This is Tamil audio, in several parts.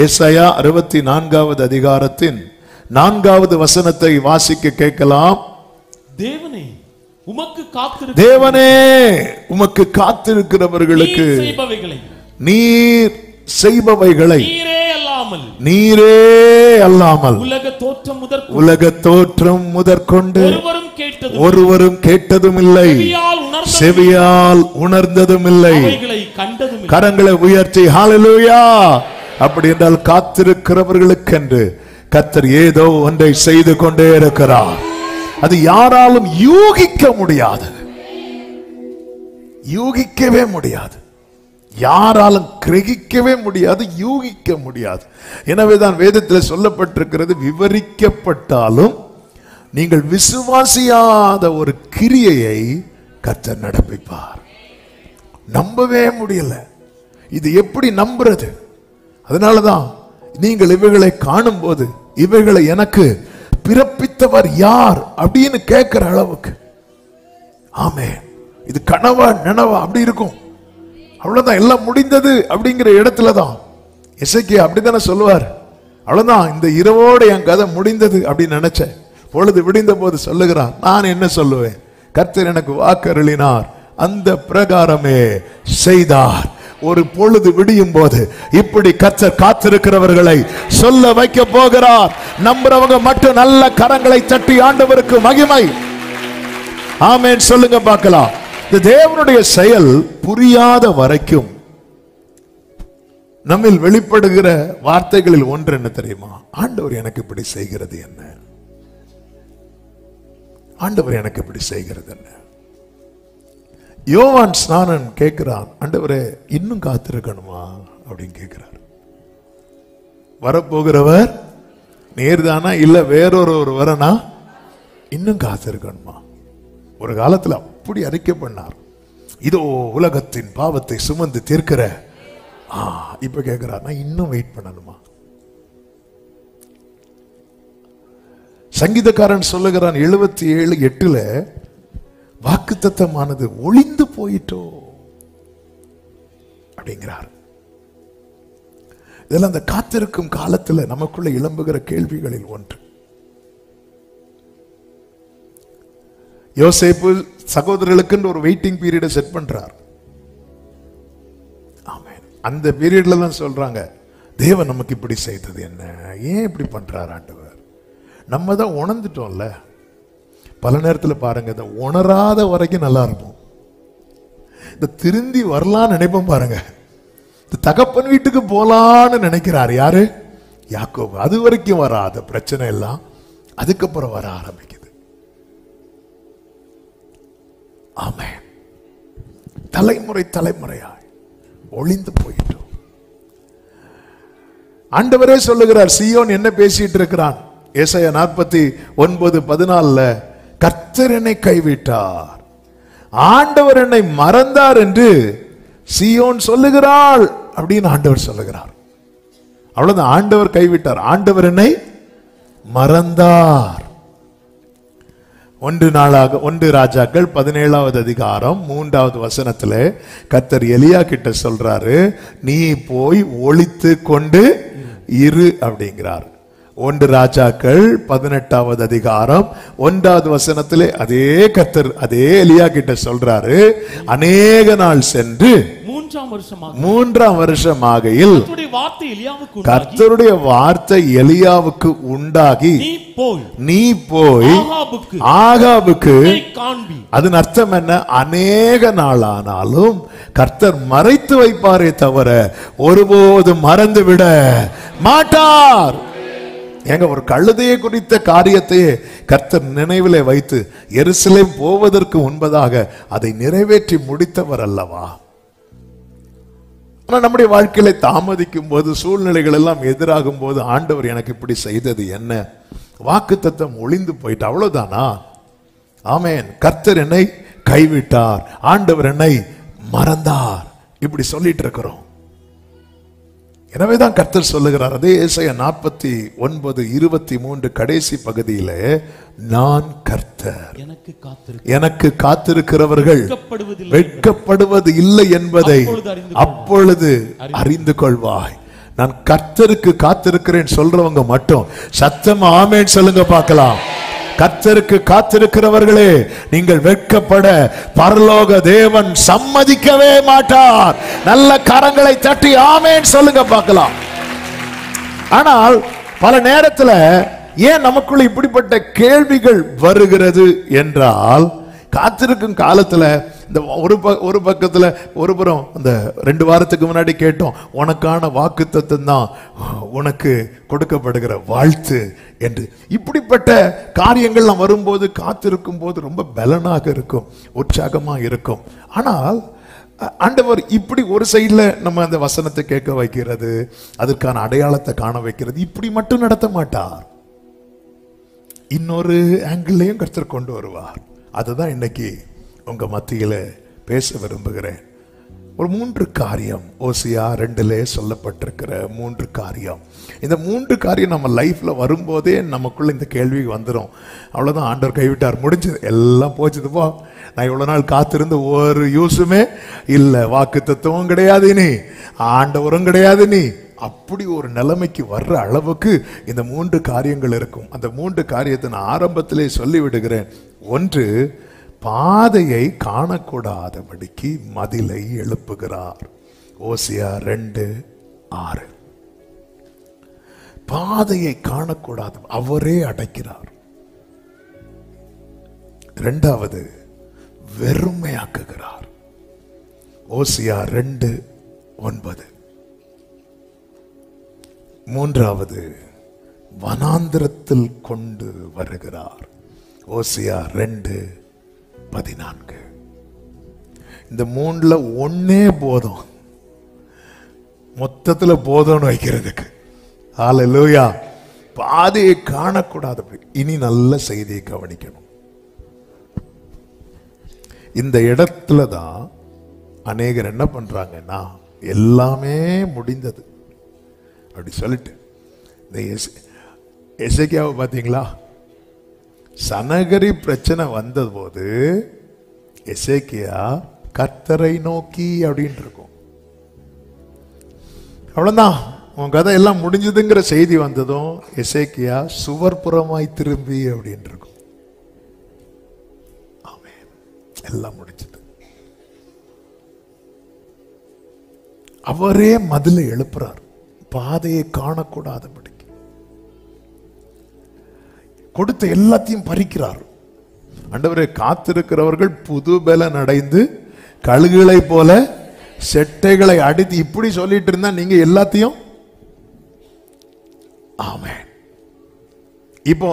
ஏசாயா 64வது அதிகாரத்தின் 4வது வசனத்தை வாசிக்க கேட்கலாம். தேவனே உமக்கு காத்திருக்கிறவர்களுக்கு நீர் செய்பவைகளை நீரே அல்லாமல் உலக தோற்றம் முதற்கொண்டு ஒருவரும் கேட்டதும் இல்லை, செவியால் உணர்ந்ததும் இல்லை, கரங்களை உயர்த்தி ஹல்லேலூயா. அப்படி என்றால் காத்திருக்கிறவர்களுக்கென்று கர்த்தர் ஏதோ ஒன்றை செய்து கொண்டே இருக்கிறார். அது யாராலும் யூகிக்க முடியாது, யூகிக்கவே முடியாது, யாராலும் கிரகிக்கவே முடியாது, யூகிக்க முடியாது. எனவேதான் வேதத்தில் சொல்லப்பட்டிருக்கிறது, விவரிக்கப்பட்டாலும் நீங்கள் விசுவாசியாத ஒரு கிரியையை கர்த்தர் நடப்பிப்பார். நம்பவே முடியல, இது எப்படி நம்புறது? அதனாலதான் நீங்கள் இவைகளை காணும் போது இவைகளை எனக்கு பிறப்பித்தவர் யார் அப்படின்னு கேட்கிற அளவுக்கு, ஆமென், இது கனவா நனவா அப்படி இருக்கும். அவ்வளவுதான், எல்லாம் முடிந்தது அப்படிங்கிற இடத்துலதான் எசேக்கியா அப்படித்தானே சொல்லுவார். அவ்வளவுதான், இந்த இரவோடு என் கதை முடிந்தது அப்படின்னு நினைச்சேன். பொழுது விடிந்த போது சொல்லுகிறார், நான் என்ன சொல்லுவேன், கர்த்தர் எனக்கு வாக்கருளினார், அந்த பிரகாரமே செய்தார். ஒரு பொழுது விடியும் போது இப்படி கர்த்தர் காத்திருக்கிறவர்களை சொல்ல வைக்க போகிறார். நம்புறவங்க மட்டும் நல்ல கரங்களை தட்டி ஆண்டவருக்கு மகிமை ஆமென் சொல்லுங்க பார்க்கலாம். இந்த தேவனுடைய செயல் புரியாத வரைக்கும் நம்மில் வெளிப்படுகிற வார்த்தைகளில் ஒன்று என்ன தெரியுமா? ஆண்டவர் எனக்கு இப்படி செய்கிறது என்ன, ஆண்டவர் எனக்கு இப்படி செய்கிறது என்ன. யோவான் ஸ்நானன் கேட்கிறான், ஆண்டவரே இன்னும் காத்திருக்கணுமா அப்படின்னு கேட்கிறார். வரப்போகிறவர் நேர்தானா இல்ல வேறொரு வரனா, இன்னும் காத்திருக்கணுமா. ஒரு காலத்துல அப்படி அறிக்கை பண்ணார், இதோ உலகத்தின் பாவத்தை சுமந்து தீர்க்கிற. இப்ப கேட்கிறார், நான் இன்னும் வெயிட் பண்ணணுமா. சங்கீதக்காரன் சொல்லுகிறான் 77:8 வாக்குத்தத்தமானது ஒளிந்து போயிட்டோ அப்படிங்கிறார். இதெல்லாம் அந்த காத்திருக்கும் காலத்துல நமக்குள்ள எழும்புகிற கேள்விகளில் ஒன்று. யோசேப்பு சகோதரர்களுக்கு ஒரு வெயிட்டிங் பீரியடை செட் பண்றார். ஆமென். அந்த பீரியட்ல தான் சொல்றாங்க, தேவன் நமக்கு இப்படி செய்தது என்ன, ஏன் இப்படி பண்றார் ஆண்டவர். நம்ம தான் உணர்ந்துட்டோம்ல. பல நேரத்தில் பாருங்க, இந்த உணராத வரைக்கும் நல்லா இருப்போம். இந்த திருந்தி வரலான்னு நினைப்போம் பாருங்க. இந்த தகப்பன் வீட்டுக்கு போலான்னு நினைக்கிறார் யாரு? யாக்கோபு. அது வரைக்கும் வராத பிரச்சனை எல்லாம் அதுக்கப்புறம் வர ஆரம்பிக்குது. ஆமென். தலைமுறை தலைமுறையாய் ஒளிந்து போயிட்டோம். ஆண்டவரே சொல்லுகிறார், சீயோன் என்ன பேசிட்டு இருக்கிறான்? ஏசாயா 49:14 கர்த்தர் என்னை கைவிட்டார், ஆண்டவர் என்னை மறந்தார் என்று சீயோன் சொல்லுகிறாள் அப்படின்னு ஆண்டவர் சொல்லுகிறார். அவ்வளவுதான், ஆண்டவர் கைவிட்டார், ஆண்டவர் என்னை மறந்தார். 1 ராஜாக்கள் 17வது அதிகாரம் 3வது வசனத்துல கர்த்தர் எலியா கிட்ட சொல்றாரு, நீ போய் ஒளித்து கொண்டு இரு அப்படிங்கிறார். 1 ராஜாக்கள் 18வது அதிகாரம் 1வது வசனத்திலே அதே கர்த்தர் அதே எலியா கிட்ட சொல்றாரு, அநேக நாள் சென்று 3ஆம் வருஷமாகையில் கர்த்தருடைய வார்த்தை எலியாவுக்கு உண்டாகி, நீ போய் ஆகாபுக்கு, அதன் அர்த்தம் என்ன? அநேக நாள் ஆனாலும் கர்த்தர் மறைத்து வைப்பாரே தவிர ஒருபோதும் மறந்து விட மாட்டார். எங்க ஒரு கழுதையை குறித்த காரியத்தையே கர்த்தர் நினைவிலே வைத்து எருசலேம் போவதற்கு முன்பதாக அதை நிறைவேற்றி முடித்தவர் அல்லவா? ஆனா நம்முடைய வாழ்க்கையில தாமதிக்கும் போது, சூழ்நிலைகள் எல்லாம் எதிராகும் போது, ஆண்டவர் எனக்கு இப்படி செய்தது என்ன, வாக்குத்தத்தம் ஒளிந்து போயிட்டு அவ்வளவுதானா? ஆமென். கர்த்தர் என்னை கைவிட்டார், ஆண்டவர் என்னை மறந்தார், இப்படி சொல்லிட்டு இருக்கிறோம். எனவேதான் கர்த்தர் சொல்லுகிறார், அதே ஏசாயா 49:23 கடைசி பகுதியில, நான் கர்த்தர், எனக்கு காத்திருக்கிறவர்கள் வெட்கப்படுவது இல்லை என்பதை அப்பொழுது அறிந்து கொள்வாய். நான் கர்த்தருக்கு காத்திருக்கிறேன் சொல்றவங்க மட்டும் சத்தமா ஆமென் சொல்லுங்க பார்க்கலாம். கர்த்தருக்கு காத்திருக்கிறவர்களே, நீங்கள் வெட்கப்பட பரலோக தேவன் சம்மதிக்கவே மாட்டார். நல்ல கரங்களை தட்டி ஆமென் சொல்லுங்க பார்க்கலாம். ஆனால் பல நேரத்துல ஏன் நமக்குள்ள இப்படிப்பட்ட கேள்விகள் வருகிறது என்றால், காத்திருக்கும் காலத்துல இந்த ஒரு பக்கத்துல ஒரு புறம் அந்த 2 வாரத்துக்கு முன்னாடி கேட்டோம், உனக்கான வாக்குத்தத்தம் தான் உனக்கு கொடுக்கப்படுகிற வாழ்த்து என்று. இப்படிப்பட்ட காரியங்கள்லாம் வரும்போது காத்திருக்கும் போது ரொம்ப பலனாக இருக்கும், உற்சாகமா இருக்கும். ஆனால் ஆண்டவர் இப்படி ஒரு சைடுல நம்ம அந்த வசனத்தை கேட்க வைக்கிறது, அதற்கான அடையாளத்தை காண வைக்கிறது, இப்படி மட்டும் நடத்த மாட்டார். இன்னொரு ஆங்கிள்லையும் கர்த்தர் கொண்டு வருவார். அதுதான் இன்னைக்கு உங்க மத்தியில பேச விரும்புகிறேன். ஒரு 3 காரியம் ஓசியா 2 சொல்லப்பட்டிருக்கிற 3 காரியம். இந்த 3 காரியம் நம்ம லைஃப்ல வரும்போதே நமக்குள்ள இந்த கேள்வி வந்துடும், அவ்வளவுதான் ஆண்டவர் கைவிட்டார், முடிஞ்சது, எல்லாம் போச்சுது போ, நான் இவ்வளவு நாள் காத்திருந்து ஒரு யூஸுமே இல்லை, வாக்கு தத்துவம் கிடையாது, நீ ஆண்டவரும் கிடையாது, நீ அப்படி ஒரு நிலைமைக்கு வர்ற அளவுக்கு இந்த 3 காரியங்கள் இருக்கும். அந்த 3 காரியத்தை நான் ஆரம்பத்திலே சொல்லி விடுகிறேன். 1, பாதையை காணக்கூடாதபடிக்கு மதிலை எழுப்புகிறார். ஓசியா 2:6. பாதையை காணக்கூடாது, அவரே அடைக்கிறார். 2வது, வெறுமையாக்குகிறார். ஓசியா 2:9. 3வது, வனாந்திரத்தில் கொண்டு வருகிறார். ஓசியா 2:14. இந்த 3ல ஒன்னே போதும், மொத்தத்துல போதும்னு வைக்கிறதுக்கு. ஹல்லேலூயா. பாதையை காணக்கூடாது. இனி நல்ல செய்தியை கவனிக்கணும். இந்த இடத்துல தான் அநேகர் என்ன பண்றாங்கன்னா, எல்லாமே முடிந்தது அப்படி சொல்லிட்டு, இந்த எசேக்கியாவை பார்த்தீங்களா, சனகரி பிரச்சனை வந்தது போது எசேக்கியா கர்த்தரை நோக்கி அப்படின்னு இருக்கும். அவ்வளவுதான், உன் கதை எல்லாம் முடிஞ்சதுங்கிற செய்தி வந்ததும் எசேக்கியா சுவர்புறமாய் திரும்பி அப்படின்னு இருக்கும். ஆமென், எல்லாம் முடிஞ்சது. அவரே மதிலை எழுப்புறார், பாதையை காணக்கூடாதபடி கொடுத்த எல்லாத்தையும் பறிக்கிறார். ஆண்டவரே, காத்திருக்கிறவர்கள் புது பலன் அடைந்து கழுகுகளை போல செட்டைகளை அடித்து, இப்படி சொல்லிட்டு இருந்தா நீங்க எல்லாத்தையும். ஆமென். இப்போ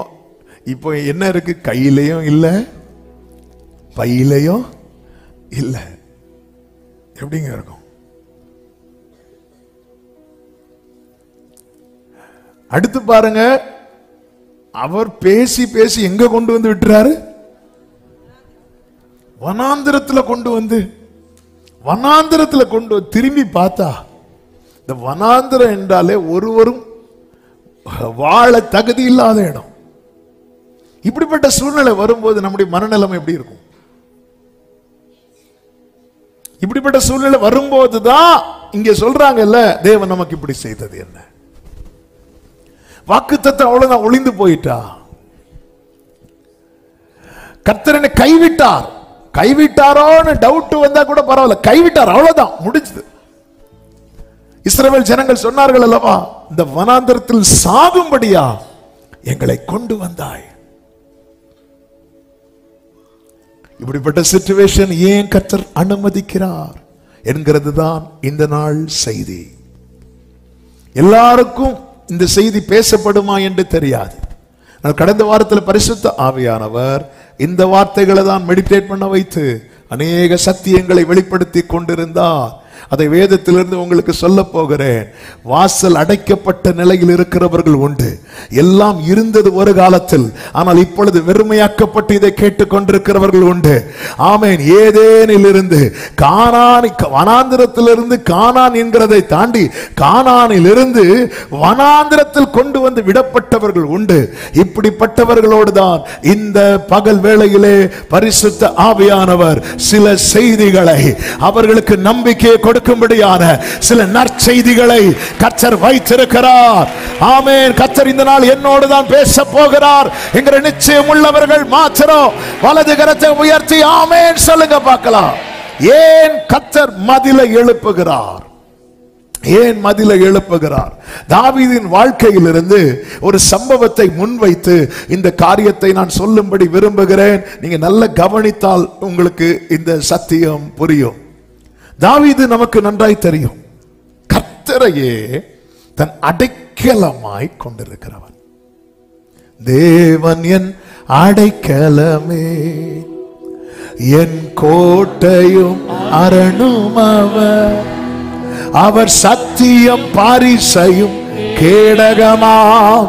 இப்போ என்ன இருக்கு? கையிலையும் இல்ல, பையிலையும் இல்ல. எப்படிங்க இருக்கும்? அடுத்து பாருங்க, அவர் பேசி பேசி எங்க கொண்டு வந்து விட்டுறாரு? வனாந்திரத்துல கொண்டு வந்து, வனாந்திரத்துல கொண்டு திரும்பி பார்த்தா, இந்த வனாந்திரம் என்றாலே ஒருவரும் வாழ தகுதி இல்லாத இடம். இப்படிப்பட்ட சூழ்நிலை வரும்போது நம்முடைய மனநிலைமை எப்படி இருக்கும்? இப்படிப்பட்ட சூழ்நிலை வரும்போதுதான் இங்க சொல்றாங்கல்ல, தேவன் நமக்கு இப்படி செய்தது என்ன? வாக்குத்தத்தம் அவ்வளவுதான், ஒளிந்து போயிட்டா. கர்த்தர் என்னை கைவிட்டார், கைவிட்டாரோன்னு டவுட் வந்தா கூட பரவாயில்ல, கைவிட்டார், அவ்வளவுதான், முடிஞ்சது. இஸ்ரவேல் ஜனங்கள் சொன்னார்கள் அல்லவா, இந்த வனாந்தரத்தில் சாகும்படியா எங்களை கொண்டு வந்தாய். இப்படிப்பட்ட சிச்சுவேஷன் ஏன் கர்த்தர் அனுமதிக்கிறார் என்கிறது தான் இந்த நாள் செய்தி. எல்லாருக்கும் இந்த செய்தி பேசப்படுமா என்று தெரியாது. கடந்த வாரத்தில் பரிசுத்த ஆவியானவர் இந்த வார்த்தைகளை தான் மெடிடேட் பண்ண வைத்து அநேக சத்தியங்களை வெளிப்படுத்தி கொண்டிருந்தார். அதை வேதத்திலிருந்து உங்களுக்கு சொல்ல போகிறேன். வாசல் அடைக்கப்பட்ட நிலையில் இருக்கிறவர்கள் உண்டு. எல்லாம் இருந்தது ஒரு காலத்தில், ஆனால் இப்பொழுது வெறுமையாக்கப்பட்டு இதை கேட்டுக் கொண்டிருக்கிறவர்கள் உண்டு. ஆமென். ஏதேனில் இருந்து கானான், வனாந்திரத்திலிருந்து கானான் என்கிறதை தாண்டி கானானில் இருந்து வனாந்திரத்தில் கொண்டு வந்து விடப்பட்டவர்கள் உண்டு. இப்படிப்பட்டவர்களோடு தான் இந்த பகல் வேளையிலே பரிசுத்த ஆவியானவர் சில செய்திகளை அவர்களுக்கு நம்பிக்கையை கொடுக்கும்படியான சில நற்செய்திகளை கர்த்தர் வைத்திருக்கிறார். ஆமென். கர்த்தர் இந்த நாள் என்னோடு தான் பேச போகிறார் என்கிற நிச்சயம் உள்ளவர்கள் மாத்திரம் வலது கரத்தை உயர்த்தி ஆமென் சொல்லுங்க பார்க்கலாம். ஏன் கர்த்தர் மதிலை எழுப்புகிறார்? ஏன் மதிலை எழுப்புகிறார்? தாவீதின் வாழ்க்கையிலிருந்து ஒரு சம்பவத்தை முன்வைத்து இந்த காரியத்தை நான் சொல்லும்படி விரும்புகிறேன். நீங்க நல்ல கவனித்தால் உங்களுக்கு இந்த சத்தியம் புரியும். தாவீது நமக்கு நன்றாய் தெரியும், கர்த்தரையே தன் அடைக்கலமாய் கொண்டிருக்கிறவன். தேவன் என் அடைக்கலமே, என் கோட்டையும் அரணும் அவர், அவர் சத்தியம் பாரிசையும் கேடகமாம்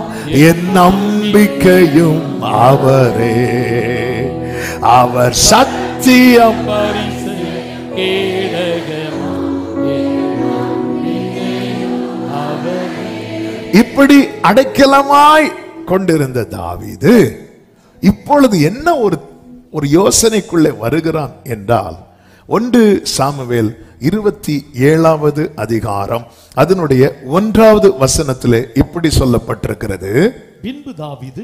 என் நம்பிக்கையும் அவரே, அவர் சத்தியம் பாரிசையும் இப்படி அடைக்கலமாய் கொண்டிருந்த தாவீது இப்பொழுது என்ன ஒரு யோசனைக்குள்ளே வருகிறான் என்றால், 1 சாமுவேல் 27வது அதிகாரம் அதனுடைய 1வது வசனத்திலே இப்படி சொல்லப்பட்டிருக்கிறது. பின்பு தாவீது,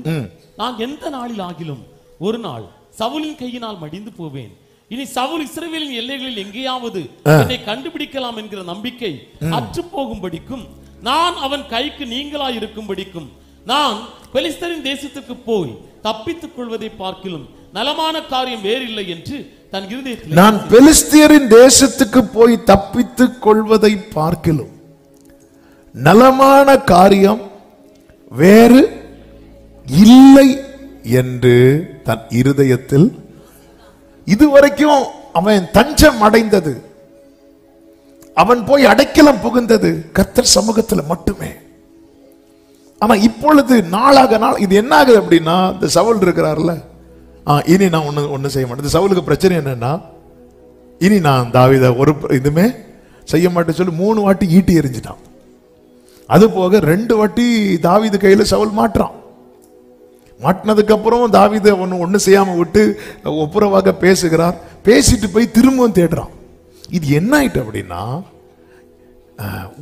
நான் எந்த நாளில் ஆகிலும் ஒரு நாள் சவுலின் கையினால் மடிந்து போவேன், இனி சவுல் இஸ்ரவேலின் எல்லைகளில் எங்கேயாவது என்னை கண்டுபிடிக்கலாம் என்கிற நம்பிக்கை அற்று போகும்படிக்கும், நான் அவன் கைக்கு நீங்களாய் இருக்கும்படிக்கும், நான் பெலிஸ்தரின் தேசத்துக்கு போய் தப்பித்துக் கொள்வதை பார்க்கிலும் நலமான காரியம் வேறில்லை என்று தன் இருதயத்தில், நான் பெலிஸ்தியரின் தேசத்துக்கு போய் தப்பித்துக் கொள்வதை பார்க்கிலும் நலமான காரியம் வேறு இல்லை என்று தன் இருதயத்தில், இதுவரைக்கும் அவன் தஞ்சம் அடைந்தது, அவன் போய் அடைக்கலம் புகுந்தது கர்த்தர் சமூகத்தில் மட்டுமே. ஆனா இப்பொழுது நாளாக நாள் இது என்ன ஆகுது அப்படின்னா, இந்த சவுல் இருக்கிறார்ல, இனி நான் ஒண்ணு செய்ய மாட்டேன். இந்த சவுலுக்கு பிரச்சனை என்னன்னா, இனி நான் தாவீதை ஒரு இதுமே செய்ய மாட்டேன்னு சொல்லி 3 வாட்டி ஈட்டி எறிஞ்சிட்டான். அது போக 2 வாட்டி தாவீது கையில சவுல் மாட்டுறான். மாட்டினதுக்கு அப்புறம் தாவீதை ஒண்ணு செய்யாம விட்டு ஒப்புரவாக பேசுகிறார். பேசிட்டு போய் திரும்பவும் தேடுறான். இது என்ன ஆயிட்டு அப்படின்னா,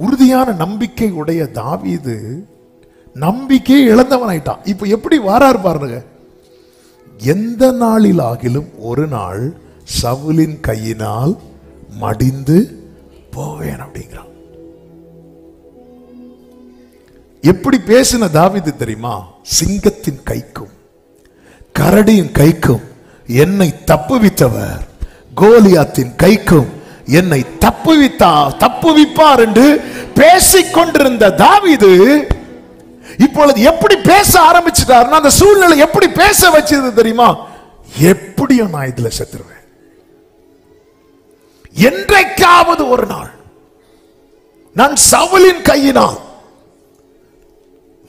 உறுதியான நம்பிக்கை உடைய தாவீது நம்பிக்கையை இழந்தவன் ஆயிட்டான். இப்ப எப்படி வாரார் பாருங்க, எந்த நாளில் ஆகிலும் ஒரு நாள் சவுலின் கையினால் மடிந்து போவேன் அப்படிங்கிறான். எப்படி பேசின தாவீது தெரியுமா? சிங்கத்தின் கைக்கும் கரடியின் கைக்கும் என்னை தப்புவித்தவர் கோலியாத்தின் கைக்கும் என்னை தப்புவிப்பார் என்று பேசிக்கொண்டிருந்த தாவீது இப்பொழுது எப்படி பேச ஆரம்பிச்சிட்டாருன்னா, அந்த சூழ்நிலை எப்படி பேச வச்சது தெரியுமா? எப்படியும் நான் இதுல செத்துருவேன், என்றைக்காவது ஒரு நாள் நான் சவுலின் கையினால்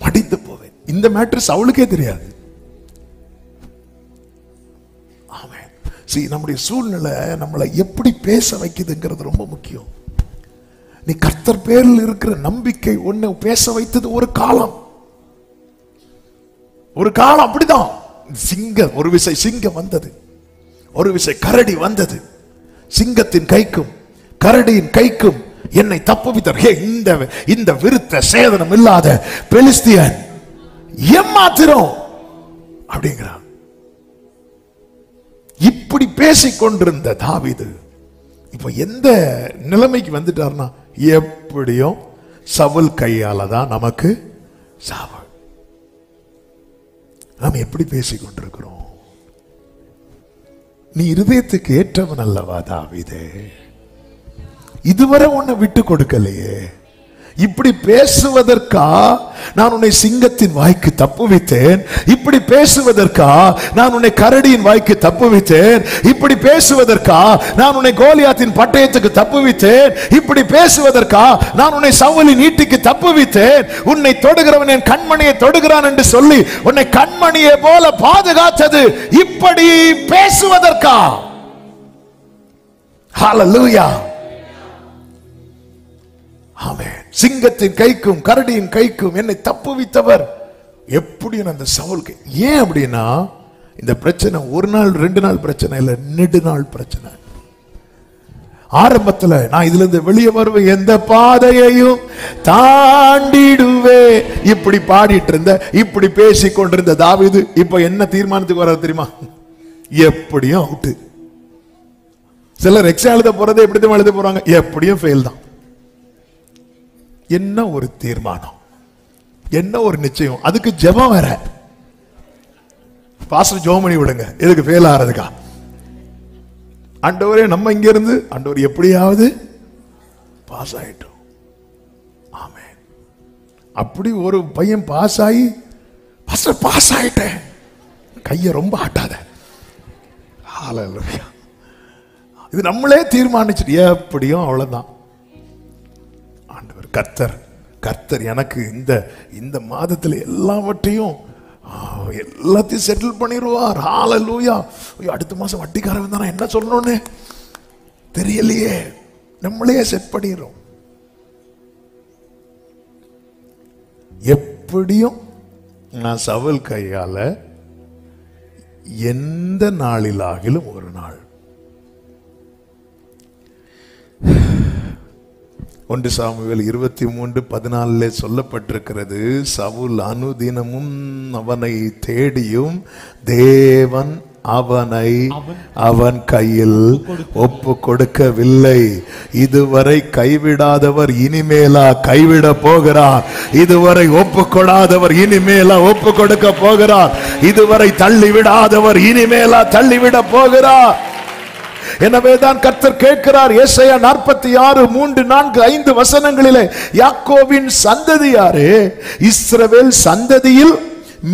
மடிந்து போவேன். இந்த மேட்டர் சவுலுக்கே தெரியாது. ஆமென். நம்முடைய சூழ்நிலை நம்மளை எப்படி பேச வைக்குதுங்கிறது ரொம்ப முக்கியம். நீ கர்த்தர் பேரில் இருக்கிற நம்பிக்கை உன்னை பேச வைத்தது ஒரு காலம் அப்படிதான். சிங்கம் ஒரு விசை சிங்கம் வந்தது, ஒரு விசை கரடி வந்தது. சிங்கத்தின் கைக்கும் கரடியின் கைக்கும் என்னை தப்புவித்தார். இந்த விருத்த சேதனம் இல்லாத பெலிஸ்தியன் ஏமாத்திரம் அப்படிங்கிறான். இப்படி பேசிக் கொண்டிருந்த தாவீது இப்ப எந்த நிலைமைக்கு வந்துட்டார்னா, எப்படியும் சவுல் கையால தான் நமக்கு சாவு. நாம் எப்படி பேசிக் கொண்டிருக்கிறோம்? நீ இருதயத்துக்கு ஏற்றவன் அல்லவா தாவீதே? இதுவரை உன்னை விட்டு கொடுக்கலையே. இப்படி பேசுவதற்கா நான் உன்னை சிங்கத்தின் வாய்க்கு தப்புவித்தேன், இப்படி பேசுவதற்கா நான் உன்னை கரடியின் வாய்க்கு தப்புவித்தேன், இப்படி பேசுவதற்கா நான் உன்னை கோலியாத்தின் பட்டயத்துக்கு தப்புவித்தேன், இப்படி பேசுவதற்கா நான் உன்னை சவுலின் ஈட்டிக்கு தப்புவித்தேன், உன்னை தொடுகிறவன் என் கண்மணியை தொடுகிறான் என்று சொல்லி உன்னை கண்மணியை போல பாதுகாத்தது இப்படி பேசுவதற்கா? ஹல்லேலூயா. ஆமென். சிங்கத்தின் கைக்கும் கரடியின் கைக்கும் என்னை தப்புவித்தவர் எப்படி அந்த சவுலுக்கு. ஏன் அப்படின்னா, இந்த பிரச்சனை ஒரு நாள் 2 நாள் பிரச்சனை இல்ல, நெடுநாள் பிரச்சனை. ஆரம்பத்துல நான் இதுல இருந்து வெளியே வருவேன், எந்த பாதையையும் தாண்டிடுவே, இப்படி பாடிட்டு இருந்த, இப்படி பேசி கொண்டிருந்த தாவீது இப்ப என்ன தீர்மானத்துக்கு வர தெரியுமா? எப்படியும் அவுட்டு. சிலர் எக்ஸாம் எழுத போறதை எப்படி எழுத போறாங்க? எப்படியும் ஃபெயில் தான். என்ன ஒரு தீர்மானம், என்ன ஒரு நிச்சயம். அதுக்கு ஜெபம் வேற. பாஸ்டர் ஜெபம் பண்ணி விடுங்க, எதுக்கு ஃபெயில் ஆறதுக்கா? ஆண்டவரே நம்ம இங்க இருந்து ஆண்டவர் எப்படியாவது பாஸ் ஆயிட்டோம். ஆமென். அப்படி ஒரு பையன் பாஸ் ஆகி, பாஸ்டர் பாஸ் ஆயிட்டேன், கையை ரொம்ப ஆட்டாத. ஹல்லேலூயா. இது நம்மளே தீர்மானிச்சுட்டு எப்படியும் அவ்வளவுதான். ஆண்டவர் கர்த்தர் எனக்கு இந்த மாதத்தில் எல்லாவற்றையும் எல்லாத்தையும் செட்டில் பண்ணிடுவார். ஹல்லேலூயா. அடுத்த மாசம் வட்டிக்காரன் தான் என்ன சொல்லணும்னு தெரியலையே, நம்மளே செட் பண்ணிடுறோம். எப்படியும் நான் சவுல் கையால எந்த நாளிலாகிலும் ஒரு நாள். 1 சாமுவேல் 23:14 சொல்லப்பட்டிருக்கிறது, சவுல் அனுதினமும் அவனை தேடியும் தேவன் அவனை அவன் கையில் ஒப்பு கொடுக்கவில்லை. இதுவரை கைவிடாதவர் இனிமேலா கைவிட போகிறார். இதுவரை ஒப்பு கொடாதவர் இனிமேலா ஒப்பு கொடுக்க போகிறார். இதுவரை தள்ளிவிடாதவர் இனிமேலா தள்ளிவிட போகிறார். எனவேதான் கர்த்தர் கேட்கிறார், ஏசாயா 46, 3, 4, 5 வசனங்களிலே, யாக்கோபின் சந்ததியாரே, இஸ்ரவேல் சந்ததியில்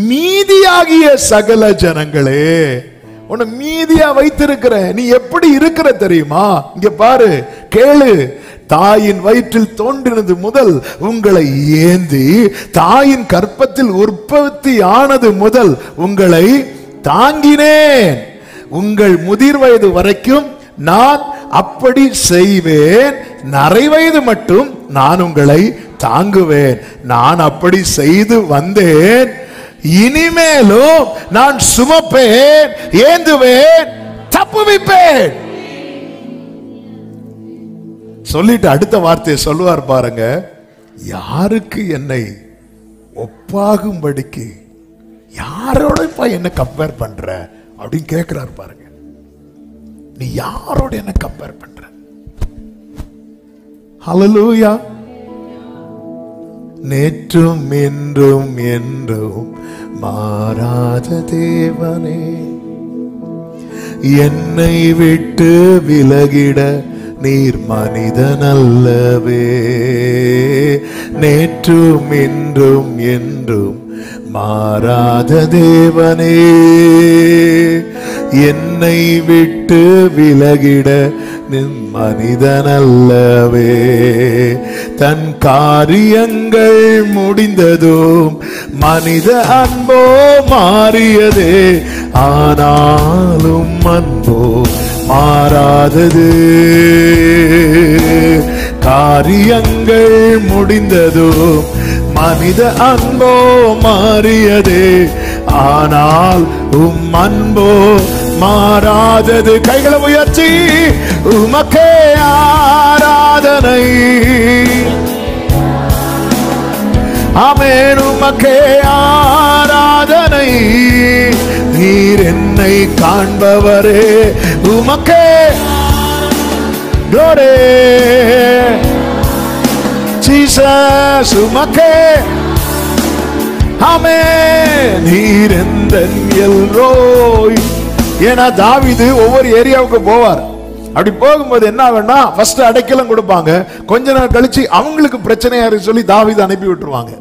மீதியாகிய சகல ஜனங்களே, உன்னை மீதியா வைத்திருக்கிற. நீ எப்படி இருக்கிற தெரியுமா? இங்க பாரு, கேளு. தாயின் வயிற்றில் தோன்றினது முதல் உங்களை ஏந்தி, தாயின் கற்பத்தில் உற்பத்தி ஆனது முதல் உங்களை தாங்கினேன். உங்கள் முதிர் வயது வரைக்கும் நான் அப்படி செய்வேன். நரை வயது மட்டும் நான் உங்களை தாங்குவேன். நான் அப்படி செய்து வந்தேன், இனிமேலும் நான் சுமப்பேன், ஏந்துவேன், தப்புவிப்பேன். சொல்லிட்டு அடுத்த வார்த்தையை சொல்லுவார் பாருங்க, யாருக்கு என்னை ஒப்பாகும்படிக்கு, யாரோட என்ன கம்பேர் பண்ற அப்படின்னு கேட்கிறார் பாருங்க. நீ யாரோட என்ன கம்பேர் பண்ற? ஹல்லேலூயா. நேற்றும் இன்றும் என்றும் மாறாத தேவனே, என்னை விட்டு விலகிட நீர் மனிதன் அல்லவே. நேற்றும் இன்றும் என்றும் மாறாத தேவனே, என்னை விட்டு விலகிட மனிதன் அல்லவே. தன் காரியங்கள் முடிந்ததும் மனித அன்போ மாறியதே, ஆனாலும் அன்போ மாறாதது. காரியங்கள் முடிந்ததும் மனித அன்போ மாறியதே, ஆனால் அன்போ மாறாதது. கைகளை உயர்த்தி உமக்கே ஆராதனை. ஆமென். உமக்கே ஆராதனை. நீர் என்னை காண்பவரே, உமக்கே glory Jesus. உமக்கே ஆமென். நீர் எந்தன் எல்ரோய். ஏன்னா தாவீது ஒவ்வொரு ஏரியாவுக்கு போவார். அப்படி போகும்போது என்ன ஆகும்னா, ஃபர்ஸ்ட் அடைக்கலம் கொடுப்பாங்க, கொஞ்ச நாள் கழிச்சு அவங்களுக்கு பிரச்சனையா இருக்கு சொல்லி தாவீது அனுப்பி விட்டுருவாங்க.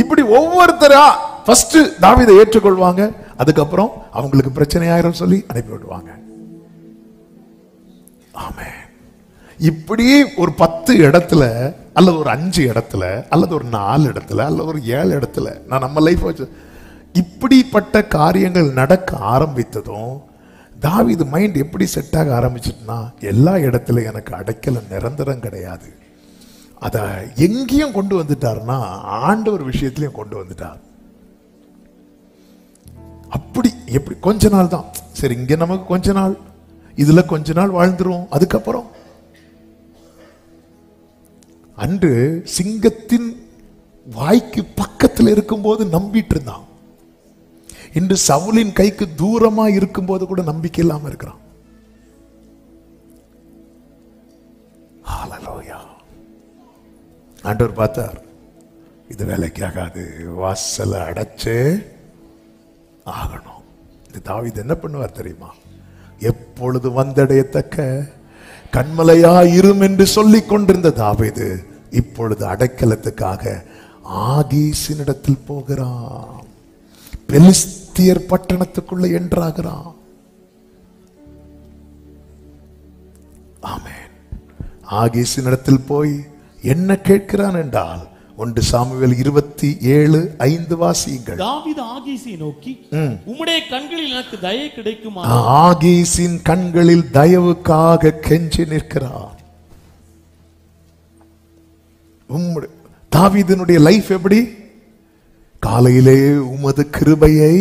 இப்படி ஒவ்வொருத்தரா ஃபர்ஸ்ட் தாவீதை ஏற்றுக்கொள்வாங்க, அதுக்கப்புறம் அவங்களுக்கு பிரச்சனையாயிரும் சொல்லி அனுப்பி விடுவாங்க. ஆமென். இப்படி ஒரு 10 இடத்துல அல்லது ஒரு 5 இடத்துல அல்லது ஒரு 4 இடத்துல அல்லது ஒரு 7 இடத்துல நான் நம்ம லைஃப் வச்சு இப்படிப்பட்ட காரியங்கள் நடக்க ஆரம்பித்ததும் தாவீது மைண்ட் எப்படி செட் ஆக ஆரம்பிச்சுட்டுனா, எல்லா இடத்துல எனக்கு அடைக்கலம் நிரந்தரம் கிடையாது. அதை எங்கேயும் கொண்டு வந்துட்டாருன்னா ஆண்டவர் விஷயத்திலையும் கொண்டு வந்துட்டார். அப்படி எப்படி கொஞ்ச நாள் தான் சரி, இங்க நமக்கு கொஞ்ச நாள், இதுல கொஞ்ச நாள் வாழ்ந்துரும். அதுக்கப்புறம் அன்று சிங்கத்தின் வாய்க்கு பக்கத்தில் இருக்கும்போது நம்பிட்டு இருந்தான். இன்று சவுலின் கைக்கு தூரமா இருக்கும்போது கூட நம்பிக்கை இல்லாம இருக்கிறான். ஹல்லேலூயா. ஆண்டவர் பார்த்தார், இது வேலைக்கு ஆகாது, வாசலை அடைச்சே ஆகணும். இந்த தாவீது என்ன பண்ணுவார் தெரியுமா? எப்பொழுது வந்தடையத்தக்க கண்மலையா இரும் என்று சொல்லிக் கொண்டிருந்த தாவீது இப்பொழுது அடைக்கலத்துக்காக ஆகீசினிடத்தில் போகிறான். பெலிஸ்தியர் பட்டணத்துக்குள்ள என்றாகிறான். ஆமென். ஆகீசினிடத்தில் போய் என்ன கேட்கிறான் என்றால் 1 சாமுவேல் 27:5 வாசியுங்கள். தாவீது ஆகீசை நோக்கி, உம்முடைய கண்களில் எனக்கு தயை கிடைக்குமா? ஆகீசின் கண்களில் தயவுக்காக கெஞ்சி நிற்கிறார். தாவீதினுடைய லைஃப் எப்படி? காலையிலே உமது கிருபையை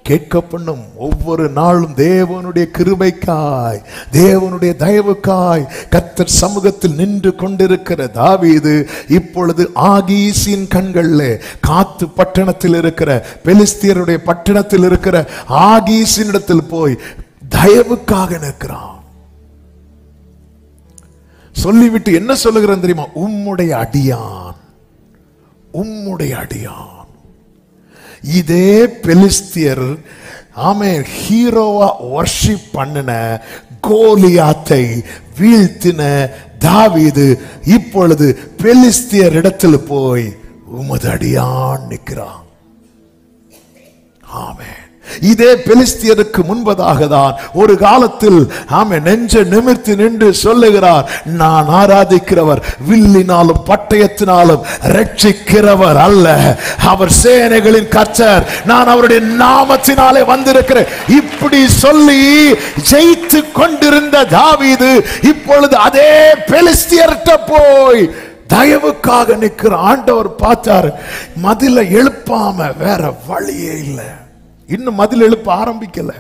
கேட்க பண்ணும். ஒவ்வொரு நாளும் தேவனுடைய கிருபைக்காய், தேவனுடைய தயவுக்காய் கர்த்தர் சமூகத்தில் நின்று கொண்டிருக்கிற தாவீது இப்பொழுது ஆகீசின் கண்கள்ல, காத்து பட்டணத்தில் இருக்கிற பெலிஸ்தியருடைய பட்டணத்தில் இருக்கிற ஆகீசினிடத்தில் போய் தயவுக்காக நிற்கிறான். சொல்லிவிட்டு என்ன சொல்லுகிறான் தெரியுமா? உம்முடைய அடியான், உம்முடைய அடியான். இதே பெலிஸ்தியர் ஆமென் ஹீரோவா வர்ஷிப் பண்ணின கோலியாத்தை வீழ்த்தின தாவீது இப்பொழுது பெலிஸ்தியர் இடத்தில் போய் உமது அடியான் நிற்கிறான். ஆமென். இதே பெலிஸ்தியருக்கு முன்பதாக தான் ஒரு காலத்தில் ஆமென் நெஞ்ச நிமிர்த்தி நின்று சொல்லுகிறார், நான் ஆராதிக்கிறவர் வில்லினாலும் பட்டயத்தினாலும் ரட்சிக்கிறவர் அல்ல, அவர் சேனைகளின் கர்த்தர், நான் அவருடைய நாமத்தினாலே வந்திருக்கிறேன். இப்படி சொல்லி ஜெயித்து கொண்டிருந்த தாவீது இப்பொழுது அதே பெலிஸ்தியர்கிட்ட போய் தயவுக்காக நிற்கிற. ஆண்டவர் பார்த்தார், மதில எழுப்பாம வேற வழியே இல்லை. இன்னும் மதில் எழுப்ப ஆரம்பிக்கல.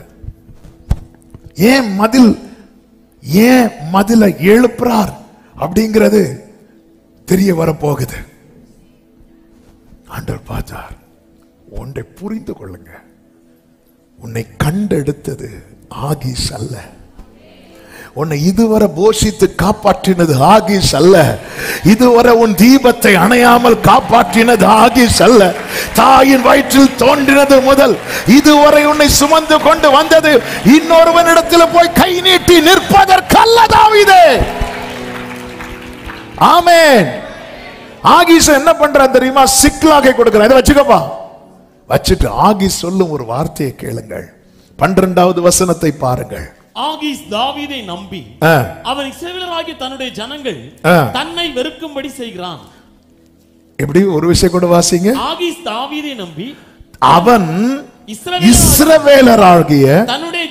ஏன் மதில எழுப்புறார் அப்படிங்கிறது தெரிய வரப்போகுது. ஆண்டவர் பார்த்தார், ஒன்றை புரிந்து கொள்ளுங்க, உன்னை கண்டெடுத்தது ஆகீஸ் அல்ல, உன்னை இதுவரை போஷித்து காப்பாற்றினது ஆகீஸ் அல்ல, இதுவரை உன் தீபத்தை அணையாமல் காப்பாற்றினது ஆகீஸ் அல்ல, தாயின் வயிற்றில் தோன்றினது முதல் இதுவரை உன்னை சுமந்து கொண்டு வந்தது இன்னொருவனிடத்தில் போய் கை நீட்டி நிற்பதற்கல்ல தாவீதே. ஆமென். ஆகீஸ் என்ன பண்றான் தெரியுமா? சிக்லாகை கொடுக்கிறான். இதை வச்சுக்கப்பா. வச்சுட்டு ஆகீஸ் சொல்லும் ஒரு வார்த்தையை கேளுங்கள். 12வது வசனத்தை பாருங்கள். ஆகீஸ் தாவீதை நம்பி அவன் இஸ்ரவேலராகிய தன்னுடைய ஜனங்கள் தன்னை வெறுக்கும்படி செய்கிறான். எப்படி? ஒரு விஷயம் கூட வாசிங்க. ஆகீஸ் தாவீதை நம்பி அவன் இஸ்ரவேலராகிய தன்னுடைய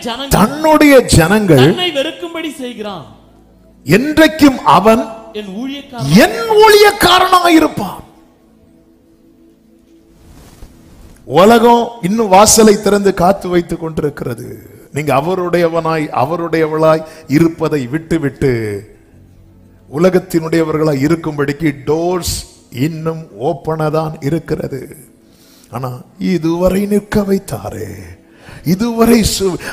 ஜனங்கள் தன்னை வெறுக்கும்படி செய்கிறான். என்றைக்கும் அவன் என் ஊழியக்காரனாக இருப்பான். உலகம் இன்னும் வாசலை திறந்து காத்து வைத்துக் கொண்டிருக்கிறது. நீங்க அவருடையவனாய் அவருடையவளாய் இருப்பதை விட்டு உலகத்தினுடையவர்களாய் இருக்கும்படிக்கு டோர்ஸ் இன்னும் ஓப்பனா தான் இருக்கிறது. ஆனா இதுவரை நிற்க வைத்தாரே, இதுவரை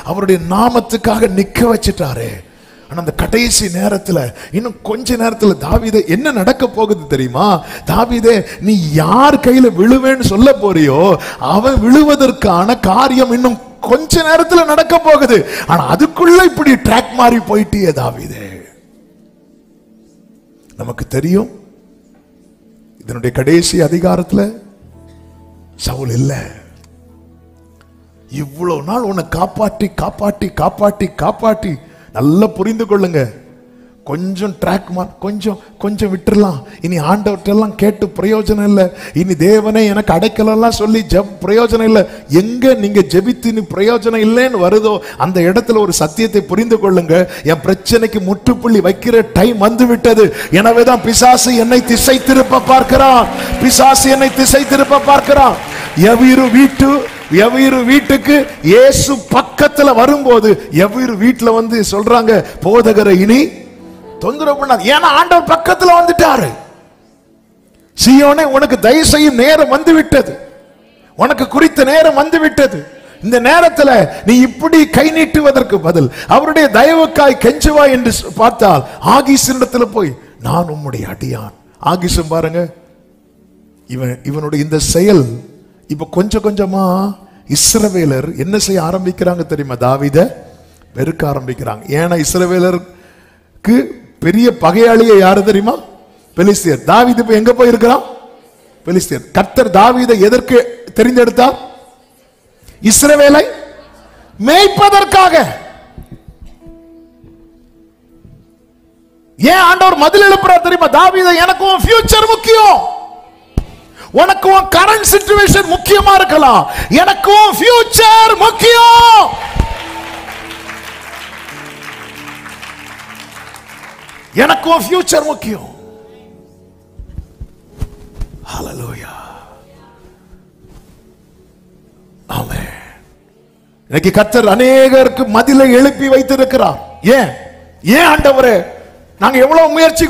அவருடைய நாமத்துக்காக நிற்க வச்சிட்டாரே. ஆனா அந்த கடைசி நேரத்துல இன்னும் கொஞ்ச நேரத்துல தாவீதே என்ன நடக்க போகுது தெரியுமா? தாவீதே, நீ யார் கையில விழுவேன்னு சொல்ல போறியோ அவன் விழுவதற்கான காரியம் இன்னும் கொஞ்ச நேரத்துல நடக்க போகுது. ஆனா அதுக்குள்ள இப்படி ட்ராக் மாறி போயிட்டே தாவீதே. நமக்கு தெரியும் இதனுடைய கடைசி அதிகாரத்துல சவுல் இல்ல. இவ்வளவு நாள் உன்னை காப்பாற்றி காப்பாற்றி காப்பாற்றி காப்பாற்றி நல்லா புரிந்து கொள்ளுங்க. கொஞ்சம் ட்ராக் கொஞ்சம் விட்டுறலாம். இனி ஆண்டவர்கிட்ட எல்லாம் கேட்டு பிரயோஜனம் இல்லை. இனி தேவனே எனக்கு அடைக்கலாம் சொல்லி பிரயோஜனம் இல்லை. எங்க நீங்க ஜெபித்து நீ பிரயோஜனம் இல்லைன்னு வருதோ அந்த இடத்துல ஒரு சத்தியத்தை புரிந்து கொள்ளுங்க. என் பிரச்சனைக்கு முற்றுப்புள்ளி வைக்கிற டைம் வந்து விட்டது. எனவேதான் பிசாசு என்னை திசை திருப்ப பார்க்கிறான். பிசாசு என்னை திசை திருப்ப பார்க்கிறான். எவ்விரு வீட்டு எவ்வீரு வீட்டுக்கு இயேசு பக்கத்துல வரும்போது எவ்வீரு வீட்டுல வந்து சொல்றாங்க, போதகரை இனி தொந்தரவு பண்ணாது. ஏன்னா ஆண்டவர் பக்கத்துல வந்துட்டாரு. சீயோனே, உனக்கு தயவு செய்யும் நேரம் வந்து விட்டது, உனக்கு குறித்த நேரம் வந்து விட்டது. இந்த நேரத்துல நீ இப்படி கை நீட்டுவதற்கு பதில் அவருடைய தயவுக்காய் கெஞ்சுவா என்று பார்த்தால் ஆகீசிடத்துல போய், நான் உம்முடைய அடியான். ஆகீசும் பாருங்க, இவனுடைய இந்த செயல் இப்ப கொஞ்சம் கொஞ்சமா இஸ்ரவேலர் என்ன செய்ய ஆரம்பிக்கிறாங்க தெரியுமா? தாவீதை வெறுக்க ஆரம்பிக்கிறாங்க. ஏன்னா இஸ்ரவேலருக்கு பெரிய பகையாளியே யாரு தெரியுமா? பெலிஸ்தியர். தாவீது இப்ப எங்க போய் இருக்கிறான்? பெலிஸ்தியர். கர்த்தர் தாவீதை எதற்கு தெரிந்தெடுத்தார்? இஸ்ரவேலை மேய்ப்பதற்காக. ஏன் ஆண்டவர் மதில் எழுப்புறார் தெரியுமா? தாவீதை, எனக்கு உன் ஃபியூச்சர் முக்கியம், உனக்கு உன் கரண்ட் சிச்சுவேஷன் முக்கியமா இருக்கலாம், எனக்கு உன் ஃபியூச்சர் முக்கியம். எனக்கு உன் ஃபியூச்சர் முக்கியம். ஹல்லேலூயா. ஆமென். இன்னைக்கு கர்த்தர் அநேகருக்கு மதிலை எழுப்பி வைத்திருக்கிறார். ஏன் ஏன் ஆண்டவரே, நாங்க எவ்வளவு முயற்சி,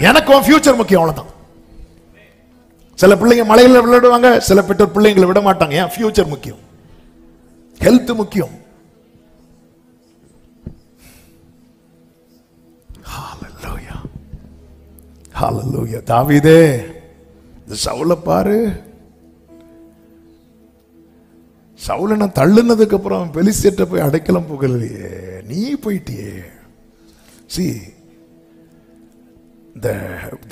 எனக்கு உன் ஃபியூச்சர் முக்கியம், அவ்வளவுதான். சில பிள்ளைங்க மலையில விளையாடுவாங்க, சில பெற்றோர் பிள்ளைங்களை விட மாட்டாங்க. ஏன்? ஃபியூச்சர் முக்கியம், ஹெல்த் முக்கியம். ஹல்லேலூயா, ஹல்லேலூயா. தாவீதே, சவுல பாரு, சவுல நான் தள்ளுனதுக்கு அப்புறம் பெலிஸ்தியர்ட்ட போய் அடைக்கலம் புகழலையே, நீ போயிட்டியே. சி, இந்த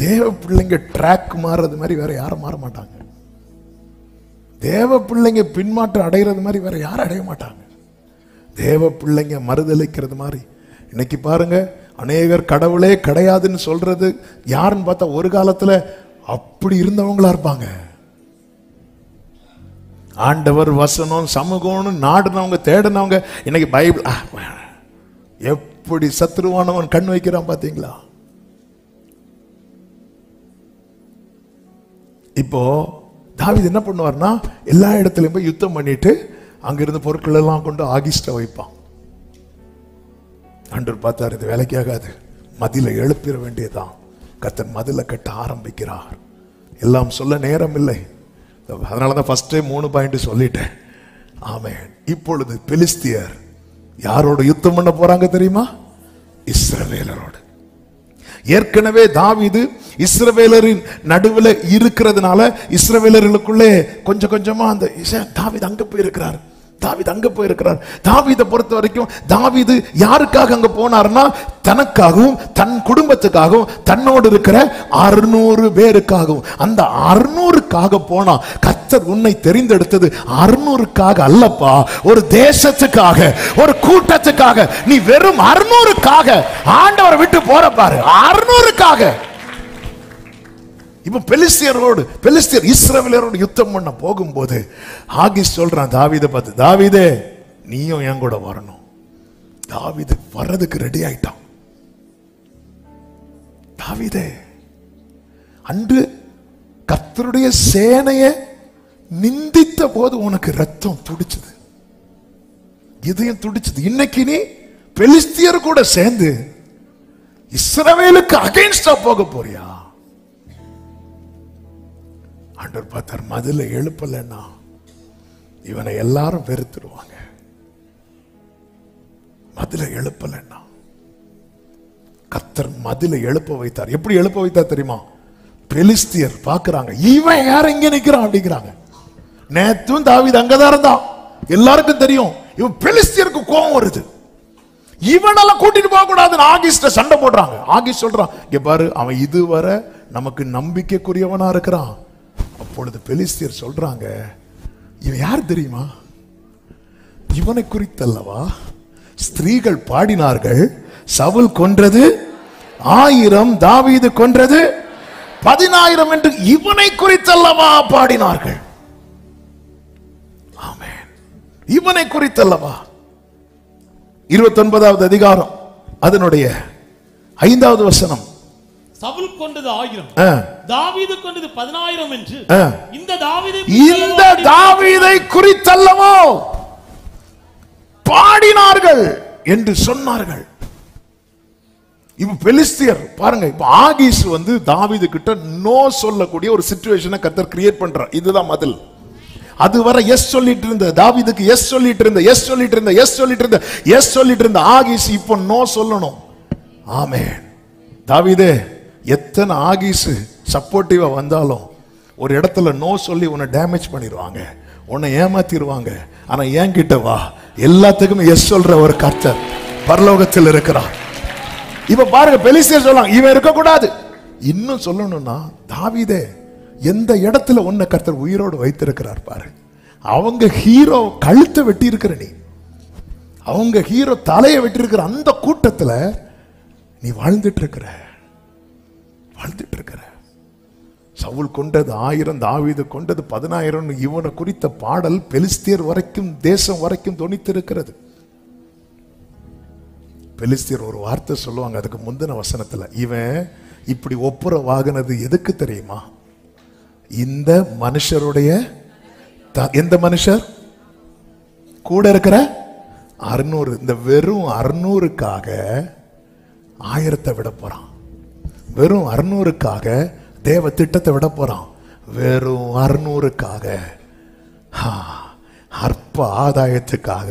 தேவ பிள்ளைங்க ட்ராக் மாறுறது மாதிரி வேற யாரும் மாற மாட்டாங்க. தேவ பிள்ளைங்க பின்மாற்றம் அடைகிறது மாதிரி வேற யாரும் அடைய மாட்டாங்க. தேவ பிள்ளைங்க மறுதளிக்கிறது மாதிரி. இன்னைக்கு பாருங்க, அநேகர் கடவுளே கிடையாதுன்னு சொல்றது யாருன்னு பார்த்தா ஒரு காலத்துல அப்படி இருந்தவங்களா இருப்பாங்க. ஆண்டவர் வசனம் சமூகம்னு நாடுனவங்க, தேடினவங்க, இன்னைக்கு பைபிள் எப்படி சத்ருவானவன் கண் வைக்கிறான் பாத்தீங்களா? இப்போ தாவீது என்ன பண்ணுவார்னா, எல்லா இடத்துலயும் போய் யுத்தம் பண்ணிட்டு அங்கிருந்து பொருட்கள் எல்லாம் கொண்டு ஆகிஸ்ட வைப்பான். ஆண்டவர் பார்த்தார், இது வேலைக்கு ஆகாது, மதிலை எழுப்பிட வேண்டியதான். கர்த்தர் மதிலை கட்ட ஆரம்பிக்கிறார். எல்லாம் சொல்ல நேரம் இல்லை, அதனாலதான் ஃபர்ஸ்டே 3 பாயிண்ட் சொல்லிட்டேன். ஆமென். இப்பொழுது பெலிஸ்தியர் யாரோட யுத்தம் பண்ண போறாங்க தெரியுமா? இஸ்ரவேலரோடு. ஏற்கனவே தாவீது இஸ்ரவேலரின் நடுவில் இருக்கிறதுனால இஸ்ரவேலர்களுக்குள்ளே கொஞ்சம் கொஞ்சமா அந்த தாவீது அங்க போயிருக்கிறார், தாவீது அங்க போயிருக்கிறார். தாவீதை பொறுத்த வரைக்கும் தாவீது யாருக்காக அங்க போனார்னா, தனக்காகவும் தன் குடும்பத்துக்காகவும் தன்னோடு இருக்கிற 600 பேருக்காகவும். அந்த 600க்காக போனா, கர்த்தர் உன்னை தெரிந்தெடுத்தது 600க்காக அல்லப்பா, ஒரு தேசத்துக்காக, ஒரு கூட்டத்துக்காக. நீ வெறும் 600க்காக ஆண்டவரை விட்டு போற பாரு, 600க்காக. இப்ப பெலிஸ்தியர் இஸ்ரவேலரோடு யுத்தம் பண்ண போகும்போது ஆகீஸ் சொல்றான் தாவீதை பார்த்து, தாவீதே நீயும் என் கூட வரணும். தாவீது வர்றதுக்கு ரெடி ஆயிட்டான். தாவீதே, அன்று கர்த்தருடைய சேனையை நிந்தித்த போது உனக்கு ரத்தம் துடிச்சது, இதயம் துடிச்சது. இன்னைக்கு நீ பெலிஸ்தியர் கூட சேர்ந்து இஸ்ரவேலுக்கு அகைன்ஸ்டா போக போறியா? ஆண்டவர் பார்த்தார், மதில எழுப்பலன்னா இவனை எல்லாரும் வெறுத்துடுவாங்க. மதில எழுப்பலன்னா கர்த்தர் மதில எழுப்ப வைத்தார். எப்படி எழுப்ப வைத்தார் தெரியுமா? பெலிஸ்தியர் பாக்குறாங்க, இவன் யார் இங்க நிக்கிறான் அப்படிங்கிறாங்க. நேத்தும் தாவீது அங்கதான் இருந்தான், எல்லாருக்கும் தெரியும். இவன் பெலிஸ்தியருக்கு கோபம் வருது, இவனெல்லாம் கூட்டிட்டு போக கூடாதுன்னு ஆகீஸ்ட சண்டை போடுறாங்க. ஆகீஸ் சொல்றான், இங்க பாரு, அவன் இதுவரை நமக்கு நம்பிக்கைக்குரியவனா இருக்கிறான். அப்பொழுது பெலிஸ்தியர் சொல்றாங்க, இவன் யார் தெரியுமா? இவனை குறித்தல்லவா ஸ்திரீகள் பாடினார்கள், சவுல் கொன்றது 1000, தாவீது கொன்றது 10,000 என்று இவனை குறித்தல்லவா பாடினார்கள். ஆமென். இவனை குறித்தல்லவா. 29வது அதிகாரம் அதனுடைய 5வது வசனம். சவுல் கொண்டது 1000, தாவீது கொண்டது 10,000 என்று இந்த இந்த தாவீதை குறித்தல்லவோ பாடினார்கள் என்று சொன்னார்கள். இப்ப பெலிஸ்தியர் பாருங்க, இப்ப ஆகீஸ் தாவீது கிட்ட நோ சொல்லக்கூடிய ஒரு சிச்சுவேஷனை கர்த்தர் கிரியேட் பண்றார். இதுதான் பதில். அதுவரை எஸ் சொல்லிட்டு இருந்த தாவீதுக்கு எஸ் சொல்லிட்டு இருந்த ஆகீஸ் இப்போ நோ சொல்லணும். ஆமென். தாவீதே, எத்தனை ஆகீஸ் சப்போர்ட்டிவா வந்தாலும் ஒரு இடத்துல நோ சொல்லி உன்னை டேமேஜ் பண்ணிடுவாங்க, உன்னை ஏமாத்திடுவாங்க. ஆனா என்கிட்ட வா, எல்லாத்துக்குமே எஸ் சொல்ற ஒரு கர்த்தர் பரலோகத்தில் இருக்கிறார். இப்ப பாருங்க, பெலிஸ்தியர் சொல்றாங்க இவன் இருக்க கூடாது. இன்னும் சொல்லணும்னா, தாவீதே, எந்த இடத்துல உன்னை கர்த்தர் உயிரோடு வைத்திருக்கிறார் பாரு. அவங்க ஹீரோ கழுத்தை வெட்டி இருக்கிற நீ, அவங்க ஹீரோ தலையை வெட்டி இருக்கிற அந்த கூட்டத்துல நீ வாழ்ந்துட்டு இருக்கிற. சவுல் கொண்டது 1000, தாவீது கொண்டது 10000. இவனை குறித்த பாடல் பெலிஸ்தியர் வரைக்கும், தேசம் வரைக்கும் தொனித்திருக்கிறது. பெலிஸ்தியர் ஒரு வார்த்தை சொல்லுவாங்க அதுக்கு முந்தின வசனத்துல, இவன் இப்படி ஒப்புரவாகினது எதுக்கு தெரியுமா? இந்த மனுஷருடைய எந்த மனுஷர் கூட இருக்கிற 600, இந்த வெறும் 600க்காக 1000 விட போறான். வெறும் 600க்காக தேவ திட்டத்தை விட போறான். வெறும் 600க்காக, அற்ப ஆதாயத்துக்காக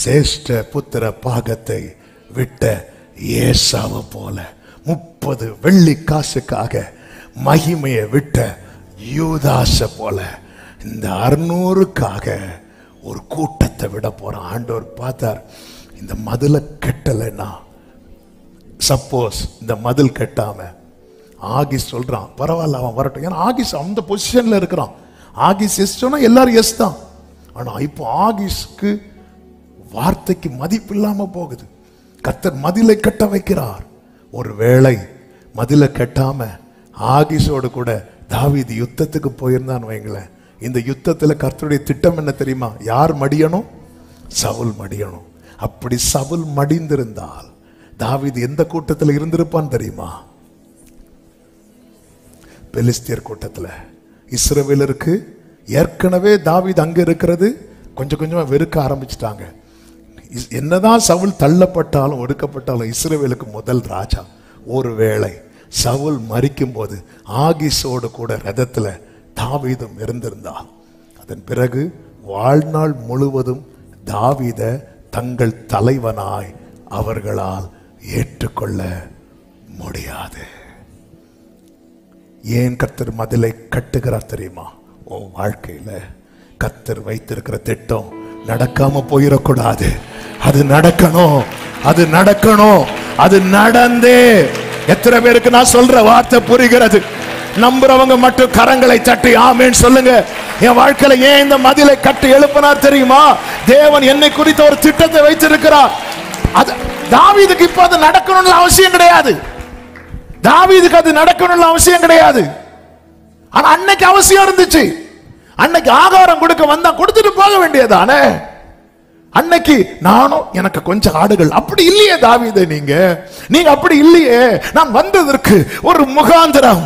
சேஷ்ட புத்திர பாகத்தை விட்ட ஏசாவை போல 30 வெள்ளி காசுக்காக மகிமையை விட்ட யூதாச போல இந்த 600க்காக ஒரு கூட்டத்தை விட போறான். ஆண்டவர் பார்த்தார், இந்த மதில கட்டலைன்னா, சப்போஸ் இந்த மதில் கட்டாம ஆகீஸ் சொல்றான் பரவாயில்ல அவன் வரட்டும், ஏன்னா ஆகீஸ் அந்த பொசிஷன்ல இருக்கிறான். ஆகீஸ் எஸ் சொன்னா எல்லாரும் எஸ் தான். ஆனா இப்போ ஆகீஸ்க்கு வார்த்தைக்கு மதிப்பு இல்லாம போகுது. கர்த்தர் மதிலை கட்ட வைக்கிறார். ஒரு வேளை மதிலை கட்டாம ஆகீஸோடு கூட தாவீது யுத்தத்துக்கு போயிருந்தான் வைங்களேன், இந்த யுத்தத்துல கர்த்தருடைய திட்டம் என்ன தெரியுமா? யார் மடியணும்? சவுல் மடியணும். அப்படி சவுல் மடிந்திருந்தால் தாவீது எந்த கூட்டத்தில் இருந்திருப்பான் தெரியுமா? பெலிஸ்தியர் கூட்டத்துல. இஸ்ரவேலருக்கு ஏற்கனவே தாவீது அங்க இருக்கிறது கொஞ்சம் கொஞ்சமா வெறுக்க ஆரம்பிச்சிட்டாங்க. என்னதான் சவுல் தள்ளப்பட்டாலும் ஒடுக்கப்பட்டாலும் இஸ்ரவேலுக்கு முதல் ராஜா. ஒருவேளை சவுல் மரிக்கும் போது ஆகீஸோடு கூட ரதத்துல தாவீதும் இருந்திருந்தால், அதன் பிறகு வாழ்நாள் முழுவதும் தாவீத தங்கள் தலைவனாய் அவர்களால் ஏற்றுக்கொள்ள முடியாது. ஏன் கர்த்தர் மதிலை கட்டுகிறார் தெரியுமா? உன் வாழ்க்கையில கர்த்தர் வைத்திருக்கிற திட்டம் நடக்காம போயிடக்கூடாது. அது நடக்கணும், அது நடக்கணும், அது நடந்தே. எத்தனை பேருக்கு நான் சொல்ற வார்த்தை புரிகிறது? நம்புறவங்க மட்டும் கரங்களை தட்டி ஆமென் சொல்லுங்க. என் வாழ்க்கையில ஏன் இந்த மதிலை கட்டி எழுப்பினார் தெரியுமா? தேவன் என்னை குறித்த ஒரு திட்டத்தை வைத்திருக்கிறார். அது தாவீதுக்கு இப்ப அது நடக்கணும்னு அவசியம் கிடையாது. தாவீதுக்கு அது நடக்கணும்னு அவசியம் கிடையாது. ஆனா அன்னைக்கு அவசியம் இருந்துச்சு. அன்னைக்கு ஆகாரம் கொடுக்க வந்தா கொடுத்துட்டு போக வேண்டியதானே. அன்னைக்கு நானும் எனக்கு கொஞ்சம் ஆடுகள் அப்படி இல்லையே தாவீதே, நீங்க அப்படி இல்லையே. நான் வந்ததற்கு ஒரு முகாந்திரம்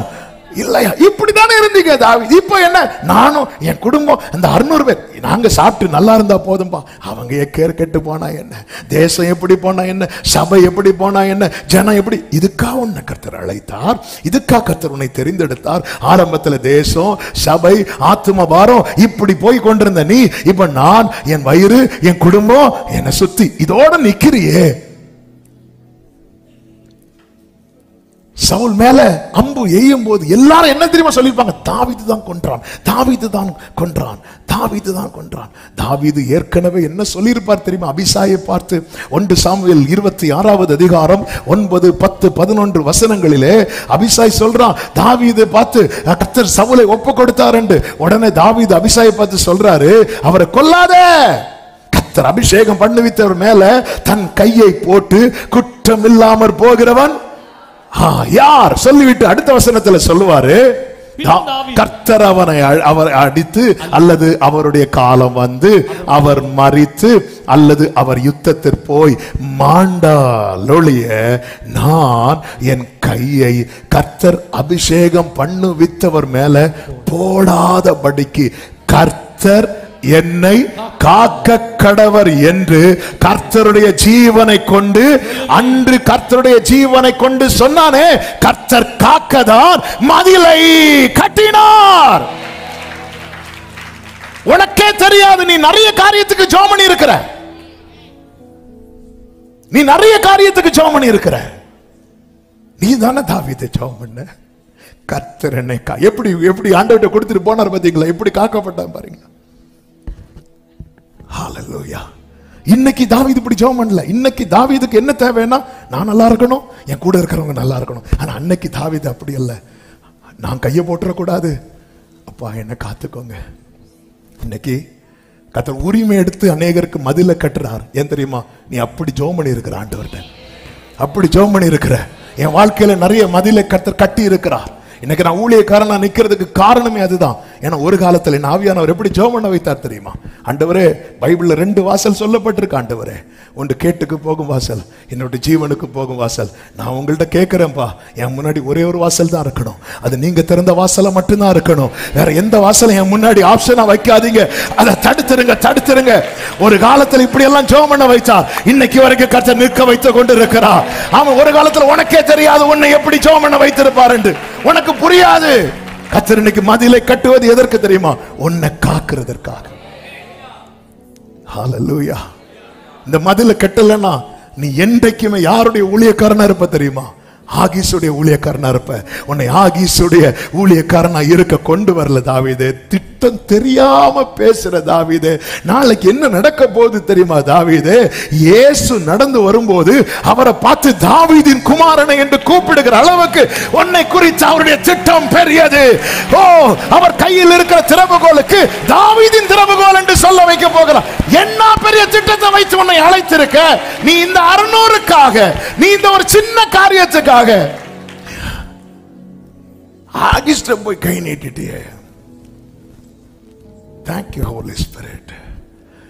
இல்லையா? இப்படித்தானே இருந்தீங்க தாவீது. இப்போ என்ன? நானும் என் குடும்பம் இந்த 600 பேர் நாங்க சாப்பிட்டு நல்லா இருந்தா போதும்பா. அவங்க கேர் கெட்டு போனா என்ன, தேசம் எப்படி போனா என்ன, சபை எப்படி போனா என்ன, ஜனம் எப்படி. இதுக்கா உன்னை கர்த்தர் அழைத்தார், இதுக்கா கர்த்தர் உன்னை தெரிந்தெடுத்தார். ஆரம்பத்துல தேசம், சபை, ஆத்தும பாரம் இப்படி போய் கொண்டிருந்த நீ, இப்ப நான், என் வயிறு, என் குடும்பம் என்னை சுத்தி இதோட நிக்கிறியே. சவுல் மேல அம்பு எய்யும் போது எல்லாரும் என்ன தெரியுமா சொல்லிருப்பாங்க? தாவீது தான் கொன்றான், தாவீது தான் கொன்றான், தாவீது தான் கொன்றான். தாவீது ஏற்கனவே என்ன சொல்லியிருப்பார் தெரியுமா? அபிசாயை பார்த்து 1 சாமுவேல் 26வது அதிகாரம் 9, 10, 11 வசனங்களிலே அபிசாய் சொல்றான், தாவீது பார்த்து கர்த்தர் சவுலை ஒப்பு கொடுத்தார் என்று. உடனே தாவீது அபிசாயை பார்த்து சொல்றாரு, அவரை கொல்லாத, கர்த்தர் அபிஷேகம் பண்ணுவித்தவர் மேல தன் கையை போட்டு குற்றம் இல்லாமற் போகிறவன் யார் சொல்லிவிட்டு அடுத்த வசனத்துல சொல்லுவாரு, கர்த்தர் அவரை அடித்து அல்லது அவருடைய காலம் வந்து அவர் மரித்து அல்லது அவர் யுத்தத்தில் போய் மாண்டாலொழிய நான் என் கையை கர்த்தர் அபிஷேகம் பண்ணுவித்தவர் மேல போடாதபடிக்கு கர்த்தர் என்னை காக்க கடவர் என்று கர்த்தருடைய ஜீவனை கொண்டு அன்று கர்த்தருடைய ஜீவனை கொண்டு சொன்னானே, கர்த்தர் காக்கதான் மதிலை கட்டினார். உனக்கே தெரியாது, நீ நிறைய காரியத்துக்கு ஜெபம் பண்ணி இருக்கிற, நீ நிறைய காரியத்துக்கு ஜெபம் பண்ணி இருக்கிற. நீ தானே தாவீதை ஜெபம் பண்ண, கர்த்தர் என்னை எப்படி எப்படி ஆண்டவர்கிட்ட கொடுத்துட்டு போனார் பாத்தீங்களா, எப்படி காக்கப்பட்டான் பாருங்க. ஹல்லேலூயா. இன்னைக்கு தாவீது இப்படி ஜெபம் பண்ணல. இன்னைக்கு தாவீதுக்கு என்ன தேவைன்னா, நான் நல்லா இருக்கணும், என் கூட இருக்கிறவங்க நல்லா இருக்கணும். ஆனா அன்னைக்கு தாவீது அப்படி அல்ல. நான் கையை போட்டுறக்கூடாது, அப்பா என்ன காத்துக்கோங்க. இன்னைக்கு கர்த்தர் உரிமை எடுத்து அநேகருக்கு மதில கட்டுறார். ஏன் தெரியுமா? நீ அப்படி ஜெபம் பண்ணி இருக்கிற ஆண்டவர்கிட்ட, அப்படி ஜெபம் பண்ணி இருக்கிற. என் வாழ்க்கையில நிறைய மதில கர்த்தர் கட்டி இருக்கிறார். இன்னைக்கு நான் ஊழியக்காரனா நிக்கிறதுக்கு காரணமே அதுதான். ஏன்னா ஒரு காலத்துல என் ஆவியானவர் எப்படி ஜெபம் பண்ண வைத்தார் தெரியுமா? ஆண்டவரே, பைபிள்ல 2 வாசல் சொல்லப்பட்டிருக்கு. ஆண்டவரே, ஒன்று கேட்டுக்கு போகும் வாசல், என்னோட ஜீவனுக்கு போகும் வாசல். நான் உங்கள்கிட்ட கேட்கிறேன்ப்பா, என் முன்னாடி ஒரே ஒரு வாசல் தான் இருக்கணும். அது நீங்க திறந்த வாசலை மட்டும்தான் இருக்கணும். வேற எந்த வாசலும் என் முன்னாடி ஆப்ஷனா வைக்காதீங்க. அதை தடுத்துருங்க, தடுத்துருங்க. ஒரு காலத்துல இப்படி எல்லாம் ஜெபம் பண்ண வைத்தார். இன்னைக்கு வரைக்கும் கர்த்தர் நிற்க வைத்து கொண்டு இருக்கிறார். அவன் ஒரு காலத்துல உனக்கே தெரியாது உன்னை எப்படி ஜெபம் பண்ண வைத்திருப்பார் என்று, உனக்கு புரியாது. கர்த்தர் இன்னைக்கு மதிலை கட்டுவது எதற்கு தெரியுமா? உன்னை காக்கிறதற்காக. ஹல்லேலூயா. இந்த மதிலை கட்டலன்னா நீ என்றைக்குமே யாருடைய ஊழியக்காரனா இருப்ப தெரியுமா? ஆகீசுடைய ஊழியக்காரனா இருப்ப. உன்னை ஆகீசுடைய ஊழியக்காரனா இருக்க கொண்டு வரல தாவீதே. திட்டம் தெரியாம பேசுற தாவீதே. நாளைக்கு என்ன நடக்க போகுது தெரியுமா தாவீதே? இயேசு நடந்து வரும்போது அவரை பார்த்து தாவீதின் குமாரனை என்று கூப்பிடுகிற அளவுக்கு உன்னை குறித்து அவருடைய திட்டம் பெரியது. ஓ, அவர் கையில் இருக்கிற திறவுகோலுக்கு தாவீதின் திறவுகோல் என்று சொல்ல வைக்க போகிறார். என்ன பெரிய திட்டத்தை வைத்து உன்னை அழைத்திருக்க. நீ இந்த 600க்காக, நீ இந்த ஒரு சின்ன காரியத்துக்காக ஆகிஸ்ட போய் கை நீட்டிட்டியே. Thank you Holy Spirit.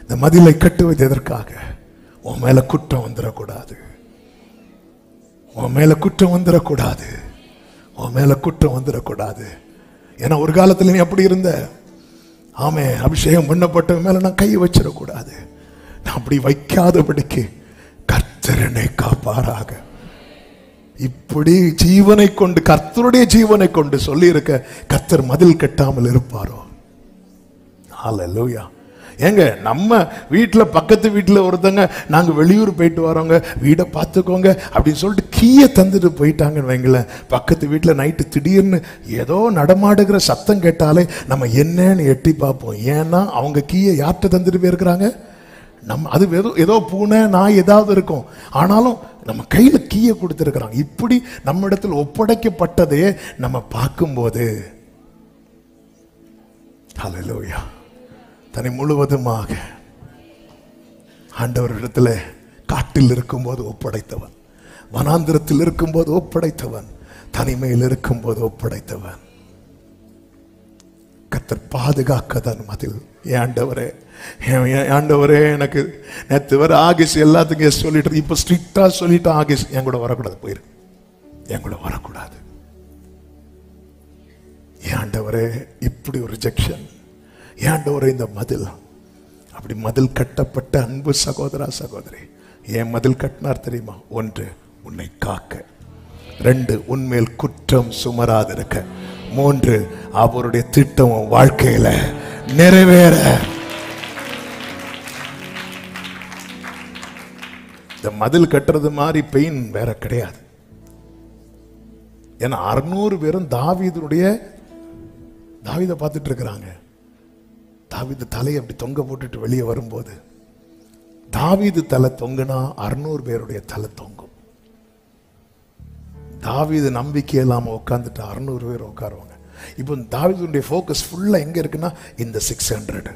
இந்த மதிலை கட்டுவது எதற்காக? உன் மேல குற்றம் வந்துடக்கூடாது, உன் மேல குற்றம் வந்துடக்கூடாது, உன் மேல குற்றம் வந்துடக்கூடாது. ஏன்னா ஒரு காலத்துல நீ அப்படி இருந்த. ஆமே, அபிஷேகம் பண்ணப்பட்ட மேல நான் கை வச்சிடக்கூடாது. நான் அப்படி வைக்காதபடிக்கு கர்த்தர் என்னை காப்பாராக. இப்படி ஜீவனை கொண்டு, கர்த்தருடைய ஜீவனை கொண்டு சொல்லி இருக்க, கர்த்தர் மதில் கட்டாமல் இருப்பாரோ? ஹல்லேலூயா. ஏங்க, நம்ம வீட்டுல பக்கத்து வீட்டுல ஒருத்தங்க நாங்க வெளியூர் போயிட்டு வரோங்க, வீடை பார்த்துக்கோங்க அப்படின்னு சொல்லிட்டு கீயை தந்துட்டு போயிட்டாங்கன்னு வைங்களேன். பக்கத்து வீட்டுல நைட்டு திடீர்னு ஏதோ நடமாடுகிற சத்தம் கேட்டாலே நம்ம என்னன்னு எட்டி பார்ப்போம். ஏன்னா அவங்க கீயை யார்கிட்ட தந்துட்டு போயிருக்கிறாங்க? நம்ம அது ஏதோ பூனை நாய் ஏதாவது இருக்கும், ஆனாலும் நம்ம கையில கீயை கொடுத்திருக்கிறாங்க. இப்படி நம்ம இடத்துல ஒப்படைக்கப்பட்டதே நம்ம பார்க்கும்போது ஹல்லேலூயா, தன்னை முழுவதுமாக ஆண்டவரிடத்துல காட்டில் இருக்கும்போது ஒப்படைத்தவன், வனாந்திரத்தில் இருக்கும்போது ஒப்படைத்தவன், தனிமையில் இருக்கும்போது ஒப்படைத்தவன். கர்த்தர் பாதுகாக்கதான் மதில். ஆண்டவரே, ஆண்டவரே, எனக்கு நேற்று வர ஆகிஸ் எல்லாத்துக்கும் சொல்லிட்டு, இப்ப ஸ்ட்ரிக்டா சொல்லிட்டு ஆகிஸ் என் கூட வரக்கூடாது, போயிரு, என் கூட வரக்கூடாது. ஆண்டவரே, இப்படி ஒரு ரிஜெக்ஷன். ஆண்டவரே, இந்த மதில், அப்படி மதில் கட்டப்பட்ட அன்பு சகோதரா சகோதரி, ஏன் மதில் கட்டினார் தெரியுமா? 1, உன்னை காக்க. 2, உன்மேல் குற்றம் சுமராதிருக்க. 3, அவருடைய திட்டம் வாழ்க்கையில நிறைவேற. இந்த மதில் கட்டுறது மாதிரி பெயின் வேற கிடையாது. ஏன்னா 600 பேரும் தாவீதை பார்த்துட்டு இருக்கிறாங்க. தாவீது தலையை அப்படி தொங்க போட்டுட்டு வெளியே வரும்போது, தாவீது தலை தொங்குனா 600 பேருடைய தலை தொங்கும். தாவீது நம்பிக்கை இல்லாம உட்காந்துட்டு 600 பேர் உட்காருவாங்க. இப்போ தாவீதுடைய ஃபோக்கஸ் ஃபுல்லா எங்க இருக்குன்னா இந்த 600.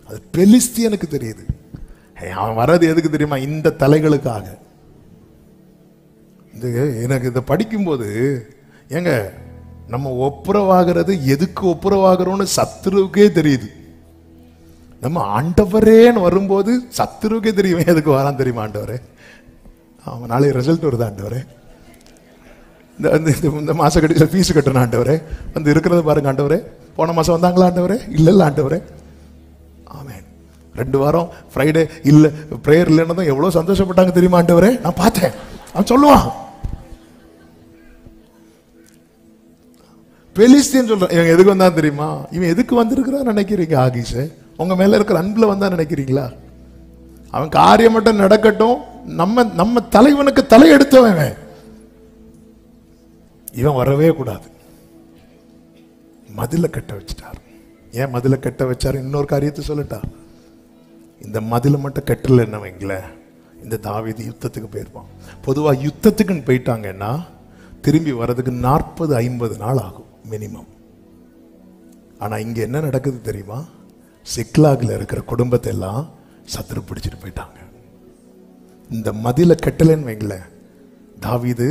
அது பெலிஸ்தியனுக்கு தெரியுது. அவன் வர்றது எதுக்கு தெரியுமா? இந்த தலைகளுக்காக. எனக்கு இதை படிக்கும்போது, ஏங்க, நம்ம ஒப்புரவாகிறது எதுக்கு ஒப்புரவாகிறோம்னு சத்துருவுக்கே தெரியுது. நம்ம ஆண்டவரேன்னு வரும்போது சத்துருவுக்கே தெரியும் எதுக்கு வரான் தெரியுமா? ஆண்டவரே, அவன் நாளைக்கு ரிசல்ட் வருது ஆண்டவரே, இந்த மாசம் கட்டி ஃபீஸ் கட்டணும் ஆண்டவரே, வந்து இருக்கிறத பாருங்க ஆண்டவரே, போன மாசம் வந்தாங்களா ஆண்டவரே? இல்ல ஆண்டவரே. ஆமென். 2 வாரம் ஃப்ரைடே இல்ல பிரேயர் இல்லைன்னு எவ்வளவு சந்தோஷப்பட்டாங்க தெரியுமா ஆண்டவரே? நான் பார்த்தேன். அவன் சொல்லுவான், பெலிஸ்தீன் சொல்றான், இவன் எதுக்கு வந்தா தெரியுமா? இவன் எதுக்கு வந்திருக்கிறான்னு நினைக்கிறீங்க? ஆகிஷே, உங்க மேல இருக்கிற அன்புல வந்தா நினைக்கிறீங்களா? அவன் காரியம் மட்டும் நடக்கட்டும், நம்ம தலைவனுக்கு தலை எடுத்தவன் இவன் வரவே கூடாது. மதில கட்ட வச்சுட்டார். ஏன் மதில கட்ட வச்சாரு? இன்னொரு காரியத்தை சொல்லட்டா? இந்த மதில மட்டும் கட்டல என்ன வைங்கள, இந்த தாவீது யுத்தத்துக்கு போயிருப்பான். பொதுவா யுத்தத்துக்குன்னு போயிட்டாங்கன்னா திரும்பி வர்றதுக்கு 40-50 நாள் ஆகும் மினிமம். ஆனா இங்க என்ன நடக்குது தெரியுமா? சிக்லாக்ல இருக்கிற குடும்பத்தை எல்லாம் சத்துரு பிடிச்சிட்டு போயிட்டாங்க. இந்த மதில கட்டலன்னு வைங்கள, தாவீது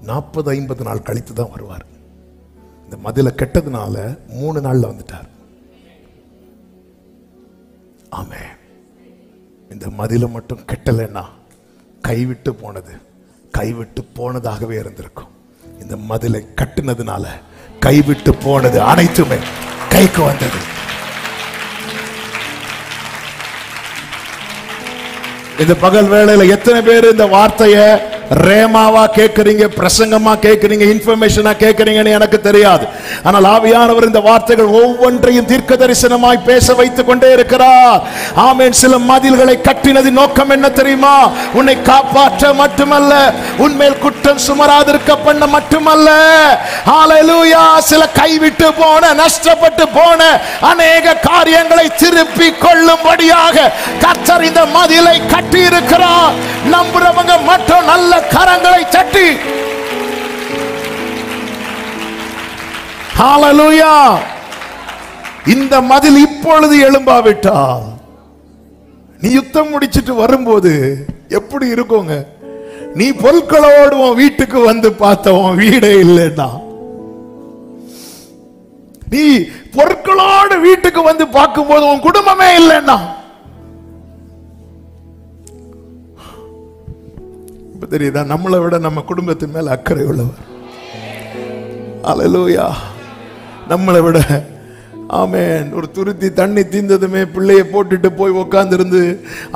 40-50 நாள் கழித்து தான் வருவார். இந்த மதில கெட்டதுனால 3 நாள்ல வந்துட்டார். ஆமே. இந்த மதில மட்டும் கெட்டலைன்னா கைவிட்டு போனது கைவிட்டு போனதாகவே இருந்திருக்கும். இந்த மதிலை கட்டினதுனால கைவிட்டு போனது அனைத்துமே கைக்கு வந்தது. இந்த பகல் வேளையில எத்தனை பேர் இந்த வார்த்தையை ரேமாவா கேட்கறீங்க, பிரசங்கமா கேட்கறீங்க, இன்ஃபர்மேஷனா கேட்கறீங்கன்னு எனக்கு தெரியாது. ஆனால் ஆவியானவர் இந்த வார்த்தைகள் ஒவ்வொன்றையும் தீர்க்க தரிசனமாய் பேச வைத்துக் கொண்டே இருக்கிறார். ஆமென். சில மதில்களை கட்டினதின் நோக்கம் என்ன தெரியுமா? உன்னை காப்பாற்ற மட்டுமல்ல, உன்மேல் குற்றம் சுமராதிருக்க பண்ண மட்டுமல்ல. ஹalleluya. சில கைவிட்டு போன, நஷ்டப்பட்டு போன அநேக காரியங்களை திருப்பி கொள்ளும்படியாக கர்த்தர் இந்த மதிலை கட்டி இருக்கிறார். நம்புறவங்க மட்டும் நல்ல கரங்களை தட்டி ஹalleluya. இந்த மதில் இப்பொழுது எழும்பாவிட்டால் நீ யுத்தம் முடிச்சிட்டு வரும்போது எப்படி இருக்குங்க? நீ பொருட்களோடு உன் வீட்டுக்கு வந்து பார்த்தவன் வீடே இல்லைன்னா, நீ பொருட்களோடு வீட்டுக்கு வந்து பார்க்கும்போது உன் குடும்பமே இல்லைன்னா, தெரியுதா? நம்மளை விட நம்ம குடும்பத்தின் மேல அக்கறை உள்ளவர். ஹalleluya. நம்மளை விட ஆமென். ஒரு துருத்தி தண்ணி தீர்ந்ததுமே பிள்ளையை போட்டுட்டு போய் உட்கார்ந்து இருந்து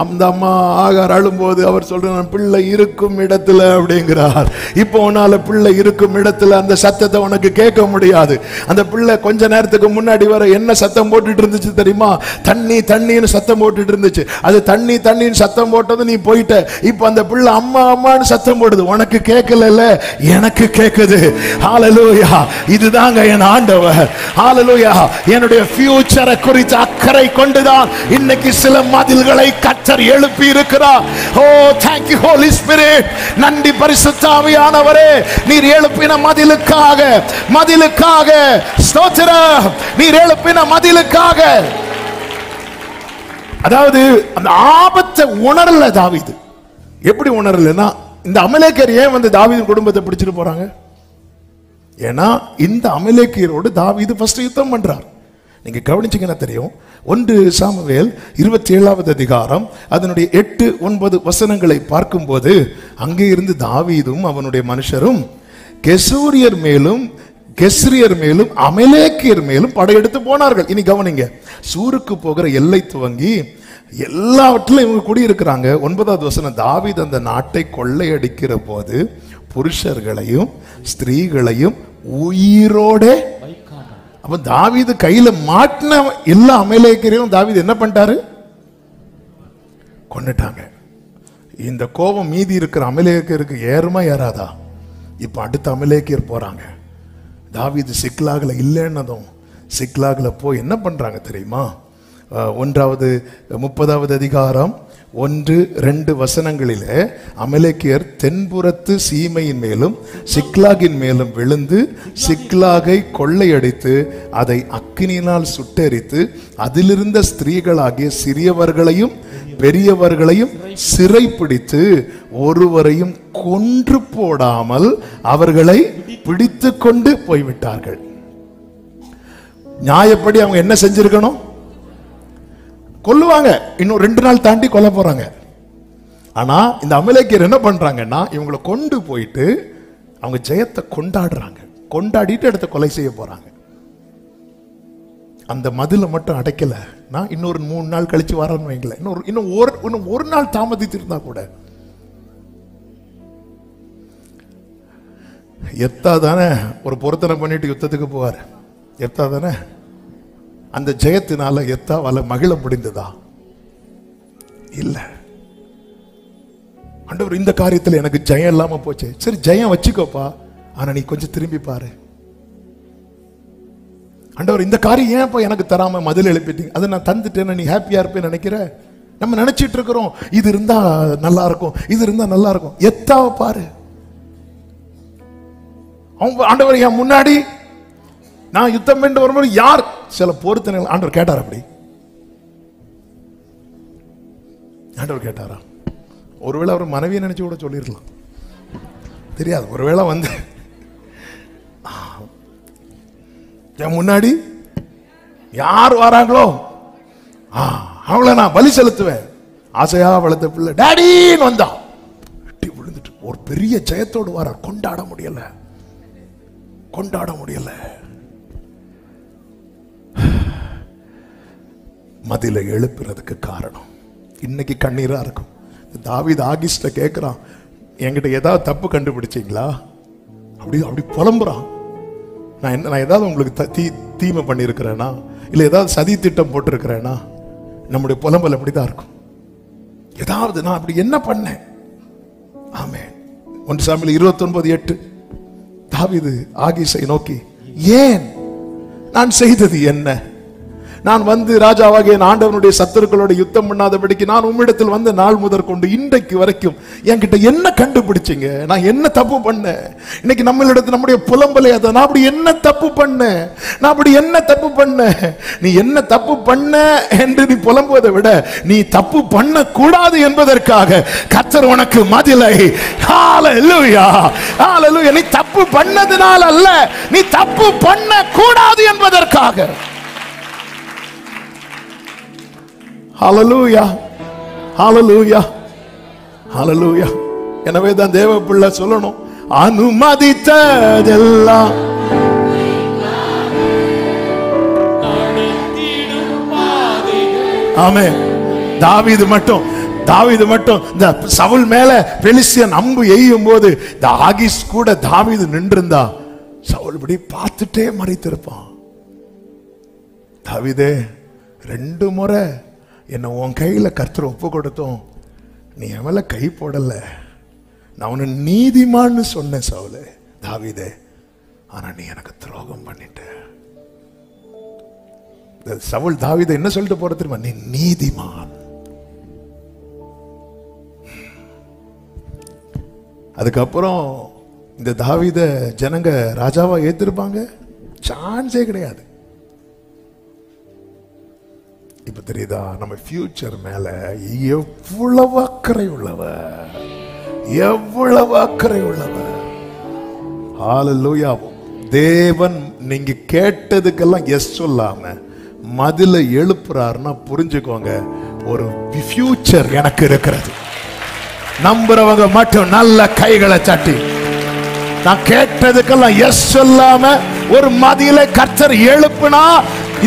அந்த அம்மா ஆகார் அழும்போது அவர் சொல்றார், பிள்ளை இருக்கும் இடத்துல அப்படிங்கிறார். இப்போ உன்னால பிள்ளை இருக்கும் இடத்துல அந்த சத்தத்தை உனக்கு கேட்க முடியாது. அந்த பிள்ளை கொஞ்ச நேரத்துக்கு முன்னாடி வர என்ன சத்தம் போட்டுட்டு இருந்துச்சு தெரியுமா? தண்ணி தண்ணின்னு சத்தம் போட்டுட்டு இருந்துச்சு. அது தண்ணி தண்ணின்னு சத்தம் போட்டது நீ போயிட்ட. இப்போ அந்த பிள்ளை அம்மா அம்மான்னு சத்தம் போடுது. உனக்கு கேட்கல, எனக்கு கேட்குது. ஹalleluya. இதுதாங்க என் ஆண்டவர். ஹalleluya. என்னுடைய ஃபியூச்சரை குறித்து அக்கறை கொண்டுதான் இன்னைக்கு சில மதில்களை கர்த்தர் எழுப்பி இருக்கிறார். ஓ thank you holy spirit. நன்றி பரிசுத்த ஆவியானவரே. நீர் எழுப்பின மதிலுக்காக ஸ்தோத்திரம். நீர் எழுப்பின மதிலுக்காக. அதாவது அந்த ஆபத்தை உணரல தாவீது. எப்படி உணரலன்னா, இந்த அமலேக்கியர் ஏன் வந்து தாவீது குடும்பத்தை பிடிச்சிட்டு போறாங்க? ஏன்னா இந்த அமலேக்கியரோடு தாவீது ஃபர்ஸ்ட் யுத்தம் பண்றார். நீங்க கவனிச்சீங்கன்னா தெரியும். 1 சாமுவேல் 27வது அதிகாரம் அதனுடைய 8-9 வசனங்களை பார்க்கும்போது, அங்கே இருந்து தாவீதும் அவனுடைய மனுஷரும் கெசூரியர் மேலும் அமலேக்கியர் மேலும் படையெடுத்து போனார்கள். இனி கவனிங்க. சூருக்கு போகிற எல்லை துவங்கி எல்லாவற்றிலும் இவங்க குடியிருக்கிறாங்க. 9வது வசனம், தாவீது அந்த நாட்டை கொள்ளையடிக்கிற போது புருஷர்களையும் ஸ்திரீகளையும் உயிரோட. அப்ப தாவீது கையில மாட்டின எல்லா அமலேக்கியரையும் தாவீது என்ன பண்ணிட்டாரு? கொன்னுட்டாங்க. இந்த கோபம் மீதி இருக்கிற அமலேக்கியருக்கு ஏறுமா ஏறாதா? இப்ப அடுத்த அமலேக்கியர் போறாங்க. தாவீது சிக்லாக்ல இல்லைன்னதும் சிக்லாக்ல போய் என்ன பண்றாங்க தெரியுமா? 1வது 30வது அதிகாரம் 1-2 வசனங்களிலே அமலேக்கியர் தென்புறத்து சீமையின் மேலும் சிக்லாகின் மேலும் விழுந்து சிக்லாகை கொள்ளையடித்து அதை அக்கினியினால் சுட்டெரித்து அதிலிருந்த ஸ்திரீகளாகிய சிறியவர்களையும் பெரியவர்களையும் சிறைப்பிடித்து ஒருவரையும் கொன்று போடாமல் அவர்களை பிடித்து கொண்டு போய்விட்டார்கள். நியாயப்படி அவங்க என்ன செஞ்சிருக்கணும்? கொல்லுவாங்க. இன்னும் 2 நாள் தாண்டி கொல்ல போறாங்க. ஆனா இந்த அமலேக்கியர் என்ன பண்றாங்கன்னா, இவங்களை கொண்டு போயிட்டு அவங்க ஜெயத்தை கொண்டாடுறாங்க. கொண்டாடிட்டு இடத்த கொலை செய்ய போறாங்க. அந்த மதில மட்டும் அடைக்கல. நான் இன்னொரு 3 நாள் கழிச்சு வரேன்னு வைங்களேன். இன்னும் ஒரு நாள் தாமதித்து இருந்தா கூட எத்தா தானே ஒரு பொருத்தனை பண்ணிட்டு யுத்தத்துக்கு போவார். எத்தா தானே அந்த ஜெயத்தினால எத்தாவால மகிழ முடிந்ததா? இல்ல. ஆண்டவர் இந்த காரியத்தில் எனக்கு ஜெயம் இல்லாம போச்சு. சரி, ஜெயம் வச்சுக்கோப்பா, ஆனா நீ கொஞ்சம் திரும்பி பாரு. ஆண்டவர் இந்த காரியம் ஏன் எனக்கு தராம மதில் எழுப்பிட்டீங்க? அதை நான் தந்துட்டேன்னு நீ ஹாப்பியா இருப்பேன்னு நினைக்கிற? நம்ம நினைச்சிட்டு இருக்கிறோம் இது இருந்தா நல்லா இருக்கும், இது இருந்தா நல்லா இருக்கும். எத்தாவ பாரு. அவங்க ஆண்டவர் என் முன்னாடி நான் யுத்தம் பண்ணி வரும்போது யார் சில பொருத்தனை ஆண்டவர் கேட்டார். அப்படி ஆண்டவர் கேட்டாரா? ஒருவேளை அவர் மனைவியை நினைச்சு கூட சொல்லிருக்கலாம், தெரியாது. ஒருவேளை வந்து என் முன்னாடி யார் வராங்களோ அவளை நான் பலி செலுத்துவேன். ஆசையா வளர்த்த பிள்ளை டாடின்னு வந்தான், விழுந்துட்டு ஒரு பெரிய ஜெயத்தோடு வர. கொண்டாட முடியல, கொண்டாட முடியல. மதில எழுப்புறதுக்கு காரணம் இன்னைக்கு கண்ணீரா இருக்கும். தாவீது ஆகீஸ்ட கேட்கிறான், என்கிட்ட ஏதாவது தப்பு கண்டுபிடிச்சீங்களா? அப்படி புலம்புறான். நான் ஏதாவது உங்களுக்கு தீமை பண்ணியிருக்கிறேனா, இல்லை ஏதாவது சதி திட்டம் போட்டிருக்கிறேனா? நம்முடைய புலம்பல் அப்படிதான் இருக்கும். ஏதாவது நான் அப்படி என்ன பண்ணேன்? ஆமென். 1 சாமுவேல் 29:8 தாவீது ஆகீஸை நோக்கி, ஏன் நான் செய்தது என்ன? நான் வந்து ராஜாவாகிய ஆண்டவனுடைய சத்துருக்களோட யுத்தம் பண்ணாதபடிக்கு நான் உம்மிடத்தில் வந்த நாள் முதற் கொண்டு இன்றைக்கு வரைக்கும் என்கிட்ட என்ன கண்டுபிடிச்சிங்க? நான் என்ன தப்பு பண்ணேன்? இன்னைக்கு நம்மளிடத்தில் நம்முடைய புலம்பலை அதை, நான் அப்படி என்ன தப்பு பண்ணேன்? நான் அப்படி என்ன தப்பு பண்ணேன்? நீ என்ன தப்பு பண்ண என்று நீ புலம்புவதை விட நீ தப்பு பண்ண கூடாது என்பதற்காக கர்த்தர் உனக்கு மதிலை. ஹalleluya, ஹalleluya. நீ தப்பு பண்ணதுனால அல்ல, நீ தப்பு பண்ண கூடாது என்பதற்காக. ஹalleluya, ஹalleluya, ஹalleluya. எனவே தான் தேவ பிள்ளை சொல்லணும், அனுமதித்ததெல்லாம் ஆமென். தாவீது மட்டும் இந்த சவுல் மேல பெலிஸ்தியன் அம்பு எய்யும் போது இந்த ஆகீஸ் கூட தாவீது நின்றிருந்தா சவுல் இப்படி பார்த்துட்டே மறைத்திருப்பான். தாவீதே, 2 முறை என்ன உன் கையில கர்த்தர் ஒப்பு கொடுத்தோம், நீ என் மேல கை போடல. நான் உன்னை நீதிமான்னு சொன்னேன் சவுலே, தாவீதே, ஆனா நீ எனக்கு துரோகம் பண்ணிட்ட. சவுல் தாவீதை என்ன சொல்லிட்டு போற தெரியுமா? நீ நீதிமான். அதுக்கப்புறம் இந்த தாவீத ஜனங்க ராஜாவா ஏத்திருப்பாங்க? சான்ஸே கிடையாது. இப்ப தெரியுதா நம்ம ஃபியூச்சர் மேல எவ்வளவு அக்கறை உள்ளவர், எவ்வளவு அக்கறை உள்ளவர். ஹalleluya. தேவன் நீங்க கேட்டதுக்கெல்லாம் எஸ் சொல்லாம மதில எழுப்புறாருன்னா புரிஞ்சுக்கோங்க, ஒரு ஃபியூச்சர் எனக்கு இருக்கிறது. நம்புறவங்க மட்டும் நல்ல கைகளை தட்டி, நான் கேட்டதுக்கெல்லாம் எஸ் சொல்லாம ஒரு மதில கர்த்தர் எழுப்புனா,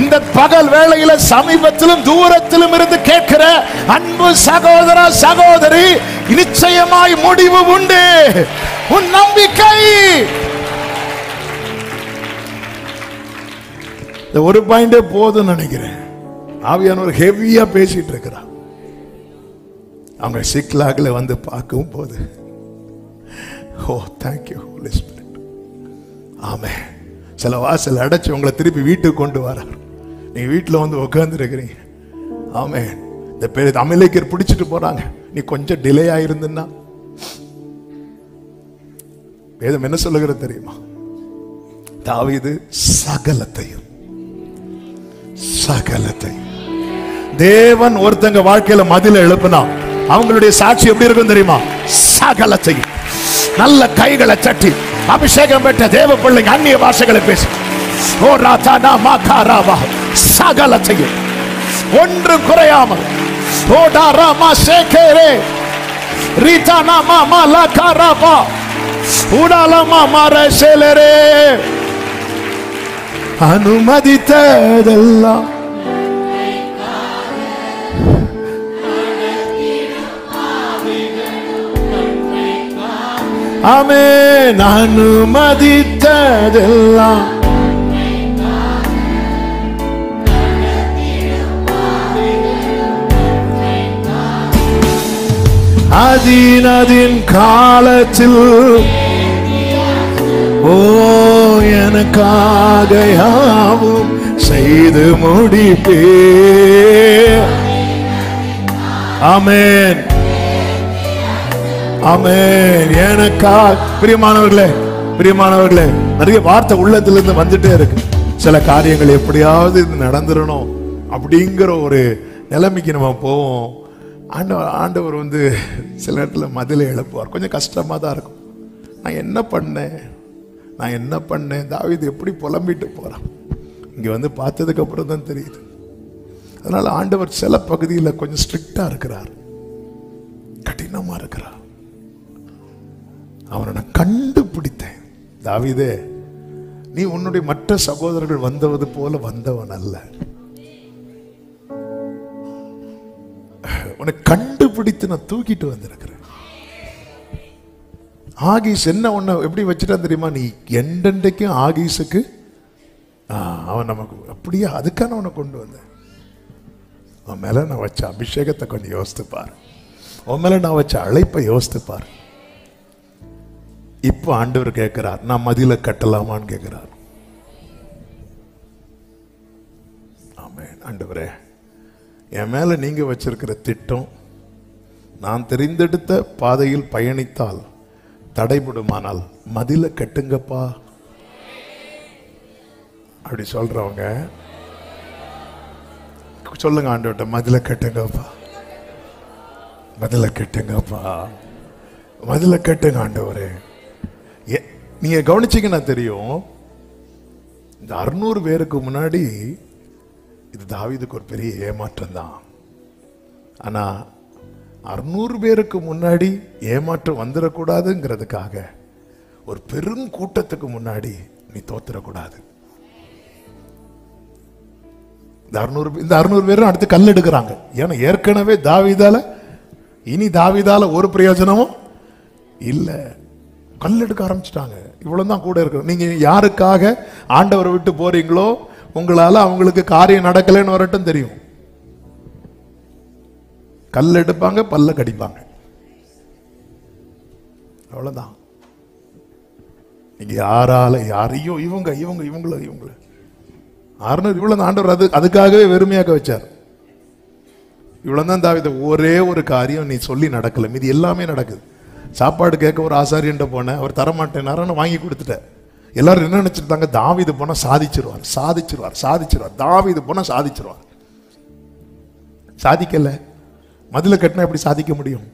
இந்த பகல் வேளையில சமீபத்திலும் தூரத்திலும் இருந்து கேட்கிற அன்பு சகோதர சகோதரி, நிச்சயமாய் முடிவு உண்டு. உன் நம்பிக்கை. ஒரு பாயிண்டே போதும் நினைக்கிறேன். ஆவியானவர் ஹெவியா பேசிட்டு இருக்கிறார். அவங்க சிக்லாக்ல வந்து பார்க்கும் போது, ஓ தேங்க்யூ ஹோலி ஸ்பிரிட். ஆமென். சில வாசல் அடைச்சு உங்களை திருப்பி வீட்டுக்கு கொண்டு வரார். நீங்க வீட்டில் வந்து உட்கார்ந்து இருக்கிறீங்க. ஆமென். இந்த பேர் அமலேக்கர் பிடிச்சிட்டு போறாங்க. நீ கொஞ்சம் டிலே ஆயிருந்தா வேதம் என்ன சொல்லுகிறது தெரியுமா? தாவீது சகலத்தையும் தேவன் ஒருத்தங்க வாழ்க்கையில மதில எழுப்பினா அவங்களுடைய சாட்சி எப்படி இருக்கும் தெரியுமா? சகலத்தையும். நல்ல கைகளை தட்டி அபிஷேகம் பெற்ற தேவ பிள்ளைங்க அந்நிய பாஷைகளை பேசி ஓ ராதானா மாகாராவா சகலத்தையும் ஒன்று குறையாமல் ஓ டாராமா சேகேரே ரீதானா மாமா லகாராவா உடாலமா மாரசேலரே அனுமதித்ததெல்லாம் ஆமென். அனுமதித்ததெல்லாம் அதின் காலத்தில் ஓ எனக்காக யாவும் செய்து முடிப்பே. ஆமென் ஆமென். எனக்காக பிரியமானவர்களே நிறைய வார்த்தை உள்ளத்திலிருந்து வந்துட்டே இருக்கு. சில காரியங்கள் எப்படியாவது இது நடந்துடணும் அப்படிங்கிற ஒரு நிலைமைக்கு நம்ம போவோம். ஆண்டவர் வந்து சில இடத்துல மதிலை எழுப்புவார். கொஞ்சம் கஷ்டமா தான் இருக்கும். நான் என்ன பண்ணேன் தாவீது எப்படி புலம்பிட்டு போறான். இங்க வந்து பார்த்ததுக்கு அப்புறம் தான் தெரியுது. அதனால ஆண்டவர் சில பகுதியில் கொஞ்சம் ஸ்ட்ரிக்டா இருக்கிறார், கடினமா இருக்கிறார். அவனை நான் கண்டுபிடித்தேன். தாவீதே, நீ உன்னுடைய மற்ற சகோதரர்கள் வந்தவது போல வந்தவன் அல்ல. உன்னை கண்டுபிடித்து நான் தூக்கிட்டு வந்திருக்கிறேன். ஆகீஸ் என்ன உன்னை எப்படி வச்சுட்டான் தெரியுமா? நீ எண்டெண்டைக்கும் ஆகீஸுக்கு அவன் நமக்கு அப்படியே அதுக்கான உன்னை கொண்டு வந்தேன். அவன் மேல நான் வச்ச அபிஷேகத்தை கொஞ்சம் யோசித்துப்பார். உன் மேல நான் வச்ச அழைப்பை யோசித்துப்பார். இப்போ ஆண்டவர் கேட்கிறார், நான் மதில கட்டலாமான்னு கேட்கிறார். ஆமென். ஆண்டவரே, என் மேல நீங்க வச்சிருக்கிற திட்டம் நான் தெரிந்தெடுத்த பாதையில் பயணித்தால் தடைபடுமானால் மதில கட்டுங்கப்பா அப்படி சொல்றவங்க சொல்லுங்க ஆண்டவர்கிட்ட, மதில கட்டுங்கப்பா, மதில கட்டுங்கப்பா, மதில கட்டுங்க ஆண்டவரே. நீங்க கவனிச்சீங்கன்னா தெரியும், இந்த 600 பேருக்கு முன்னாடி இது தாவீதுக்கு ஒரு பெரிய ஏமாற்றம் தான். ஆனா 600 பேருக்கு முன்னாடி ஏமாற்றம் வந்துடக்கூடாதுங்கிறதுக்காக ஒரு பெரும் கூட்டத்துக்கு முன்னாடி நீ தோத்துடக்கூடாது. இந்த 600 பேரும் அடுத்து கல் எடுக்கிறாங்க. ஏன்னா ஏற்கனவே இனி தாவீதால ஒரு பிரயோஜனமும் இல்ல, கல் எடுக்க ஆரம்பிச்சிட்டாங்க. இவ்வளவுதான் கூட இருக்கு. நீங்க யாருக்காக ஆண்டவரை விட்டு போறீங்களோ உங்களால அவங்களுக்கு காரியம் நடக்கலன்னு வரட்டும் தெரியும். கல் எடுப்பாங்க, பல்ல கடிப்பாங்க, அவ்வளவுதான். நீங்க யாரையும் இவங்கள 600 இவ்வளவு ஆண்டவர் அதுக்காகவே வெறுமையாக்க வச்சார். இவ்வளவுதான் தாவீது. ஒரே ஒரு காரியம் நீ சொல்லி நடக்கல, மீதி எல்லாமே நடக்குது. சாப்பாடு கேட்க ஒரு ஆசாரியன்ட்ட போனேன், அவர் தரமாட்டேன், வாங்கி கொடுத்துட்டேன். எல்லாரும் என்ன நினைச்சிருந்தாங்க, தாவீது போனா சாதிச்சிருவார். தாவீது போனா சாதிச்சிருவார். சாதிக்கல. மதில கட்டினா எப்படி சாதிக்க முடியும்?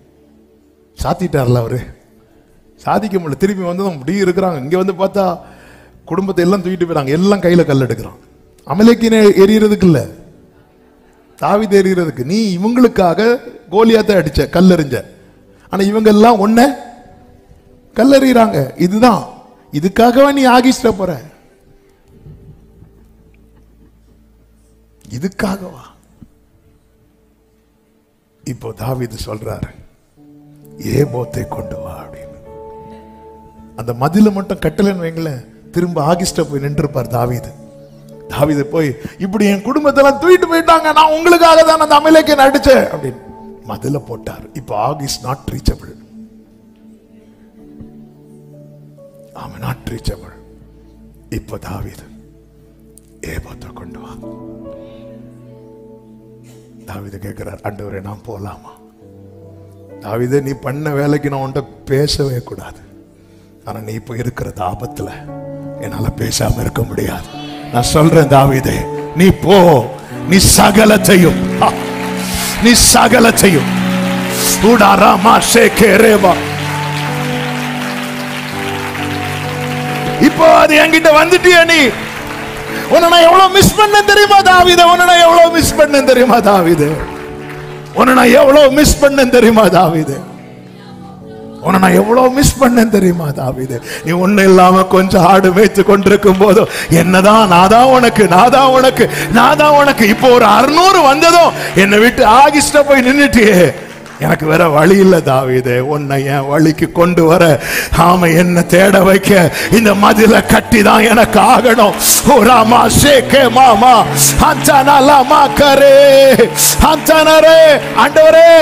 சாத்திட்டார்ல அவரு, சாதிக்க முடியல. திரும்பி வந்து முடி இருக்கிறாங்க. இங்க வந்து பார்த்தா குடும்பத்தை எல்லாம் தூக்கிட்டு போயிறாங்க. எல்லாம் கையில கல் எடுக்கிறான். அமலேக்கினை எரியறதுக்கு இல்ல, தாவீது எரியறதுக்கு. நீ இவங்களுக்காக கோலியாத்தை அடிச்ச, கல்லெறிஞ்ச. ஆனா இவங்க எல்லாம் ஒன்ன கல்லெறிறாங்க. இதுதான், இதுக்காகவா நீ ஆகிஸ்ட போற? இதுக்காகவா? இப்போ தாவீது சொல்றாரு, ஏபோத்தை கொண்டு வா அப்படின்னு. அந்த மதில மட்டும் கட்டலன்னு வைங்களேன், திரும்ப ஆகிஸ்ட போய் நின்றுப்பார் தாவீது. தாவீது போய், இப்படி என் குடும்பத்தெல்லாம் தூக்கிட்டு போயிட்டாங்க, நான் உங்களுக்காக தான் அந்த அமலேக்கை அடிச்சேன் அப்படின்னு மதில போட்டார். இப்போ ஆகிஸ் நாட் ரீச்சபிள். அவன் நாட் ரீச்சபிள். இப்போ தாவீது, ஏபோத்தை கொண்டு வா. தாவீது கேட்கிறார், ஆண்டவரே நான் போலாமா? தாவீதே, நீ பண்ண வேலைக்கு நான் உன்கிட்ட பேசவே கூடாது. ஆனா நீ இப்ப இருக்கிற ஆபத்துல என்னால பேசாம இருக்க முடியாது. நான் சொல்றேன் தாவீதே, நீ போ. நீ சகலத்தையும் இப்போ அது என்கிட்ட வந்துட்டியா? நீ உன்னை நான் எவ்வளவு மிஸ் பண்ண தெரியுமா தாவீதே? உன்னை நான் எவ்வளவு மிஸ் பண்ண தெரியுமா தாவீதே? உன்னை நான் எவ்வளவு மிஸ் பண்ண தெரியுமா தாவீதே? உன்னை நான் எவ்வளவு மிஸ் பண்ண தெரியுமா தாவீதே? நீ ஒண்ணு இல்லாம கொஞ்சம் ஆடு மேய்த்து கொண்டிருக்கும் போதும் என்னதான் நாதான் உனக்கு இப்போ ஒரு 600 வந்ததும் என்னை விட்டு ஆகிஸ்ட போய் நின்னுட்டியே. எனக்கு வேற வழி இல்ல தாவீதே, உன்னை என் வழிக்கு கொண்டு வர, ஆமா என்ன தேட வைக்க இந்த மதில கட்டி தான் எனக்கு ஆகணும். ஓராமா ஷேகே மாமா ஹந்தனலா மாக்கரே ஹந்தனரே. ஆண்டவரே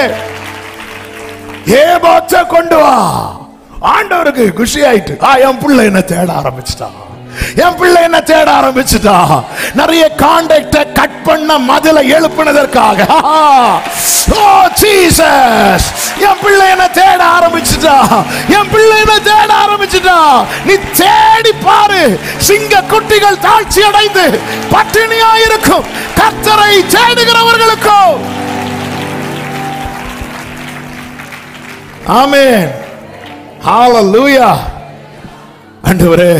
ஏபோச்ச கொண்டு வா. ஆண்டவருக்கு குஷி ஆயிட்டு, என் பிள்ளை என்ன தேட ஆரம்பிச்சுட்டா. நிறைய கான்டாக்ட கட் பண்ண மதில எழுப்பினதற்காக என் பிள்ளை என்ன தேட ஆரம்பிச்சுட்டா. நீ தேடி பாரு, சிங்க குட்டிகள் தாழ்ச்சி அடைந்து பட்டினியா இருக்கும் கர்த்தரை தேடுகிறவர்களுக்கோ. ஆமென், ஹalleluya. ஆண்டவரே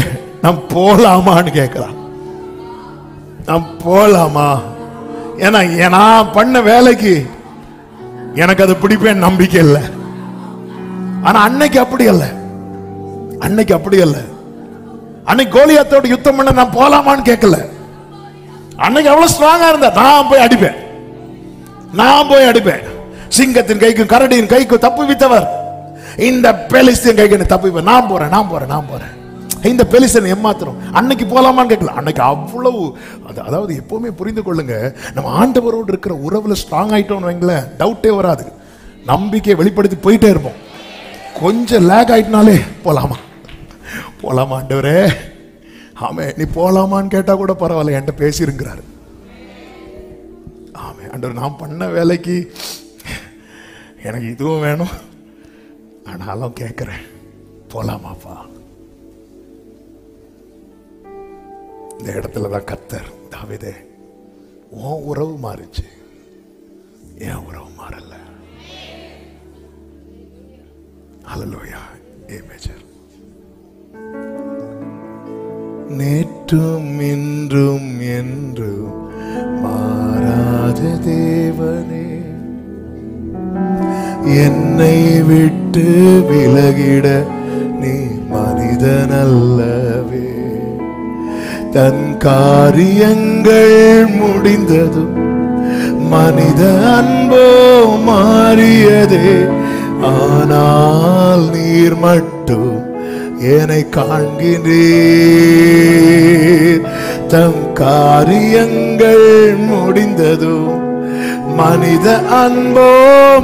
நான் போலாமான்னு கேட்கிறான். நான் போலாமா? ஏன்னா நான் பண்ண வேலைக்கு எனக்கு அது பிடிப்பேன் நம்பிக்கை இல்லை. ஆனா அன்னைக்கு அப்படி அல்ல. அன்னைக்கு கோலியாத்தோட யுத்தம் பண்ண நான் போலாமான்னு கேட்கல. அன்னைக்கு அவ்வளவு ஸ்ட்ராங்கா இருந்தா நான் போய் அடிப்பேன். சிங்கத்தின் கைக்கும் கரடியின் கைக்கும் தப்பு வித்தவர் இந்த பெலிஸ்தீன் கைக்கு தப்பு. நான் போறேன் இந்த பெலிஸ்தீன் ஏமாத்துறோம். அன்னைக்கு போலாமான்னு கேட்கல. அன்னைக்கு அவ்வளவு, அதாவது எப்பவுமே புரிந்து கொள்ளுங்க, நம்ம ஆண்டவரோடு இருக்கிற உறவுல ஸ்ட்ராங் ஆயிட்டோம்னு வைங்களேன், டவுட்டே வராது. நம்பிக்கையை வெளிப்படுத்தி போயிட்டே இருப்போம். கொஞ்சம் லேக் ஆயிட்டனாலே போலாமா ஆண்டவரே, ஆமே நீ போலாமான்னு கேட்டா கூட பரவாயில்ல, என்கிட்ட பேசிருங்கிறாரு. ஆமே ஆண்டவர், நான் பண்ண வேலைக்கு எனக்கு இதுவும் வேணும், ஆனாலும் கேட்கிறேன் போலாமாப்பா. இந்த இடத்துலதான் கர்த்தர், தாவீதே உன் உறவு மாறிச்சு, என் உறவு மாறல. ஹல்லேலூயா. ஏ மேஜர். நேற்றும் இன்றும் என்றும் மாறாத தேவனே, என்னை விட்டு விலகிட நீ மனிதனல்லவே. தன் காரியங்கள் முடிந்ததும் மனித அன்போ மாறியதே. ஆனால் நீர் மட்டும் என்னை காண்கிறீர். தம் காரியங்கள் முடிந்ததும் மனித அன்போ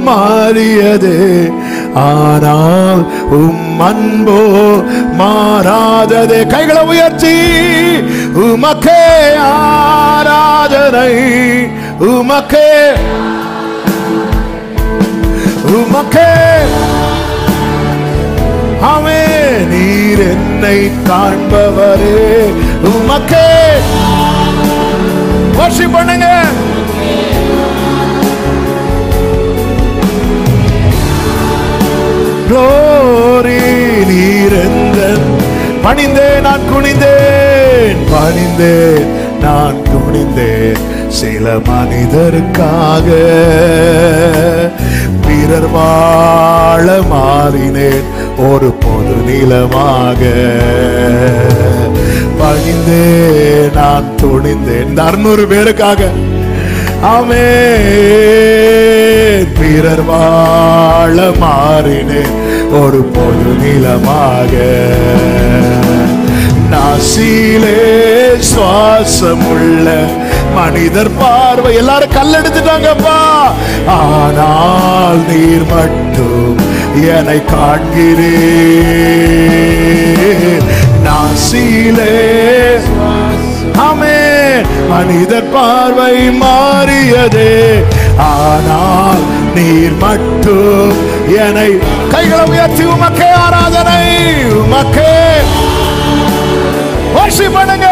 மாறியதே. ஆனால் அன்போ மாறாததே. கைகளை உயர்த்தி உமக்கே ஆராதனை, உமக்கே ஆமே. நீர் என்னை காண்பவரே, உமக்கே வர்ஷிப் பண்ணுங்க. glory. நீர் எந்தன் பணிந்தேன் நான் குனிந்தேன் சில மனிதருக்காக. பிறர் வாழ மாறினேன் ஒரு பொது நிலமாக. பணிந்தேன் நான் துணிந்தேன் இந்த 600 பேருக்காக. ஆமென். பிறர் வாழ மாறினேன் ஒரு பொது நிலமாக. நாசிலே சுவாசமுள்ள மனிதர் பார்வை. எல்லாரும் கல்லெடுத்துட்டாங்கப்பா, ஆனால் நீர் மட்டும் என்னை காண்கிறீர். நாசிலே ஆமென் மனிதர் பார்வை மாறியதே, மட்டும் என்னை. கைகளை உயர்த்தி உமக்கே ஆராதனை, உமக்கே worship பண்ணுங்க.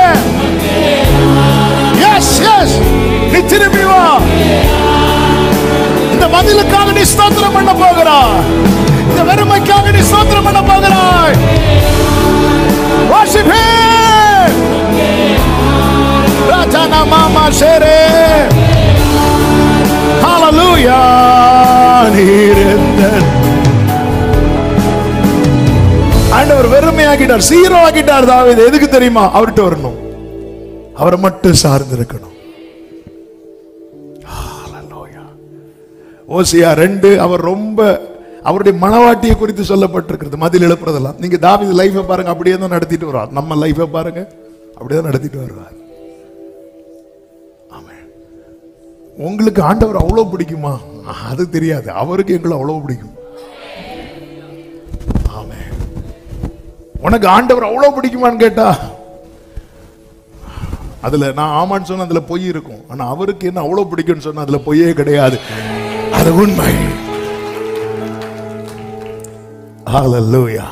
எஸ் எஸ், நீ திரும்பி வா. இந்த பதிலுக்காக நீ ஸ்தோத்திரம் பண்ண போகிறாய், இந்த வெறுமைக்காக நீ ஸ்தோத்திரம் பண்ண போகிறாய். worship him. ராஜானா மாமா ஷேரே, ஹalleluya. ஆண்டவர் வெறுமையாக்கிட்டார், சீரோ ஆக்கிட்டார் தாவீது. எதுக்கு தெரியுமா? அவர்கிட்ட வரணும், அவரை மட்டும் சார்ந்து இருக்கணும். ஹalleluya. ஓசியா 2 அவர் ரொம்ப அவருடைய மனவாட்டியை குறித்து சொல்லப்பட்டிருக்கிறது. மதில் எழுப்புறதெல்லாம் நீங்க தாவீது லைஃபை பாருங்க, அப்படியே தான் நடத்திட்டு வருவார். நம்ம லைஃபை பாருங்க, அப்படியே தான் நடத்திட்டு வருவார். ஆமென். உங்களுக்கு ஆண்டவர் அவ்வளவு பிடிக்குமா? அது தெரியாது, அவருக்கு எங்களை அவ்வளவு பிடிக்கும். ஆமென். உனக்கு ஆண்டவர் அவ்வளவு பிடிக்குமான்னு கேட்டா, அதுல நான் ஆமான்னு சொன்ன அதுல பொய் இருக்கும். ஆனா அவருக்கு என்ன அவ்வளவு பிடிக்கும்னு சொன்னா அதுல பொய்யே கிடையாது, அது உண்மை. ஹalleluya.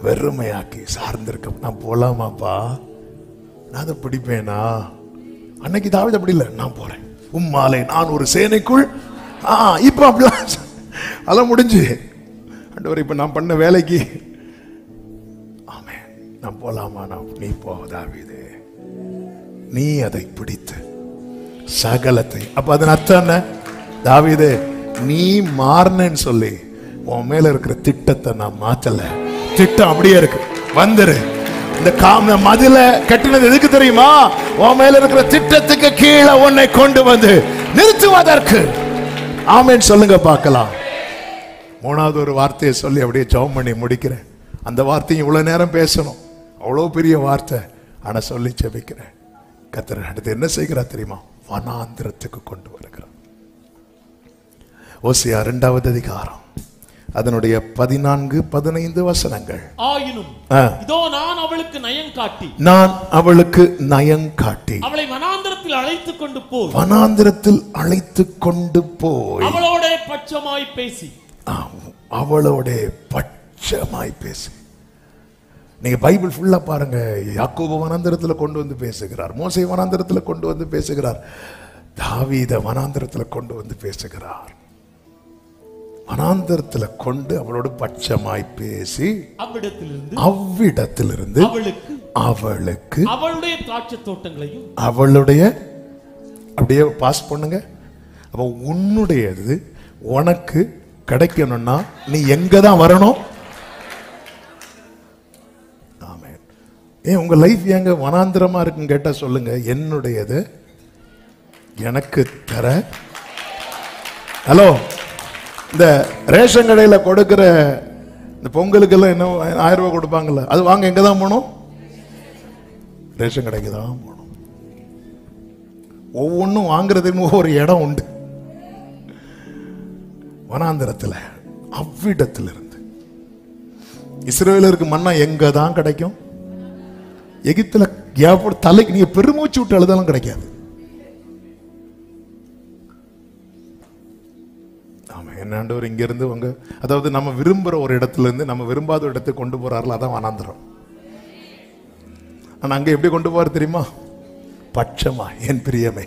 வெறுமையாக்கி சார்ந்திருக்க நான் போலாமாப்பா, நான் அதை பிடிப்பேனா? அன்னைக்கு தாவீது அப்படி இல்லை, நான் போறேன் உம்மாலே நான் ஒரு சேனைக்குள். இப்ப அப்படிலாம் அதெல்லாம் முடிஞ்சு. ஆண்டவர் இப்ப நான் பண்ண வேலைக்கு ஆமென் நான் போலாமா? நீ போ தாவீது, நீ அதை பிடித்து சகலத்தை. அப்ப அதன் அர்த்தம் என்ன? தாவீது நீ மாறினேன்னு சொல்லி உன் மேல இருக்கிற திட்டத்தை நான் மாத்தல, திட்டம் அப்படியே இருக்கு. வந்துரு. இந்த மதில கட்டினது எதுக்கு தெரியுமா? உன் மேல இருக்கிற திட்டத்துக்கு கீழே உன்னை கொண்டு வந்து நிறுத்துவதற்கு. ஆமென் சொல்லுங்க பார்க்கலாம். மூணாவது ஒரு வார்த்தையை சொல்லி அப்படியே ஜெபம் பண்ணி முடிக்கிறேன். அந்த வார்த்தையும் இவ்வளவு நேரம் பேசணும், அவ்வளவு பெரிய வார்த்தை, ஆனா சொல்லி ஜெபிக்கிறேன். கர்த்தர் அடுத்து என்ன செய்கிறார் தெரியுமா? வனாந்திரத்துக்கு கொண்டு வருகிறார். ஓசியா 2வது அதிகாரம் அதனுடைய 14-15 வசனங்கள். ஆயினும் இதோ நான் அவளுக்கு நயம் காட்டி, நான் அவளுக்கு நயம் காட்டி அவளை வனாந்திரத்தில் அழைத்து கொண்டு போய், வனாந்திரத்தில் அழைத்து கொண்டு போய் அவளோட பட்சமாய் பேசி, அவளோட பட்சமாய் பேசி. நீங்க பைபிள் ஃபுல்லா பாருங்க. யாக்கோபு வனாந்திரத்துல கொண்டு வந்து பேசுகிறார், மோசே வனாந்திரத்துல கொண்டு வந்து பேசுகிறார், தாவீத வனாந்திரத்துல கொண்டு வந்து பேசுகிறார். வனாந்திரத்துல கொண்டு அவளோட பட்சமாய் பேசி அவ்விடத்திலிருந்து அவளுக்கு அவளுடைய திராட்சை தோட்டங்களையும், அவளுடைய அப்படியே பாஸ் பண்ணுங்க. அப்ப உன்னுடையது உனக்கு கிடைக்கணும்னா நீ எங்க தான் வரணும்? ஆமென். ஏன் உங்க லைஃப் எங்க வனாந்திரமா இருக்குன்னு கேட்டா சொல்லுங்க, என்னுடையது எனக்கு தர. ஹலோ, இந்த ரேஷன் கடையில கொடுக்கிற இந்த பொங்கலுக்கெல்லாம் என்ன 1000 ரூபாய் கொடுப்பாங்கல்ல, அது வாங்க எங்க தான் போகணும்? ரேஷன் கடைக்கு தான் போகணும். ஒவ்வொன்றும் வாங்குறதுன்னு ஒவ்வொரு இடம் உண்டு. வனாந்திரத்தில் அவ்விடத்திலிருந்து இஸ்ரவேலருக்கு மன்னா எங்க தான் கிடைக்கும்? எகிப்துல தலைக்கு நீங்க பெருமூச்சு விட்டு அழுதாலும் கிடைக்காது. ஆண்டவர் இங்க இருந்து உங்க, அதாவது நம்ம விரும்புற ஒரு இடத்துல இருந்து நம்ம விரும்பாத ஒரு இடத்துக்கு கொண்டு போறாருல, அதான் வனாந்திரம். ஆனா அங்க எப்படி கொண்டு போறாரு தெரியுமா? பட்சமா, என் பிரியமே,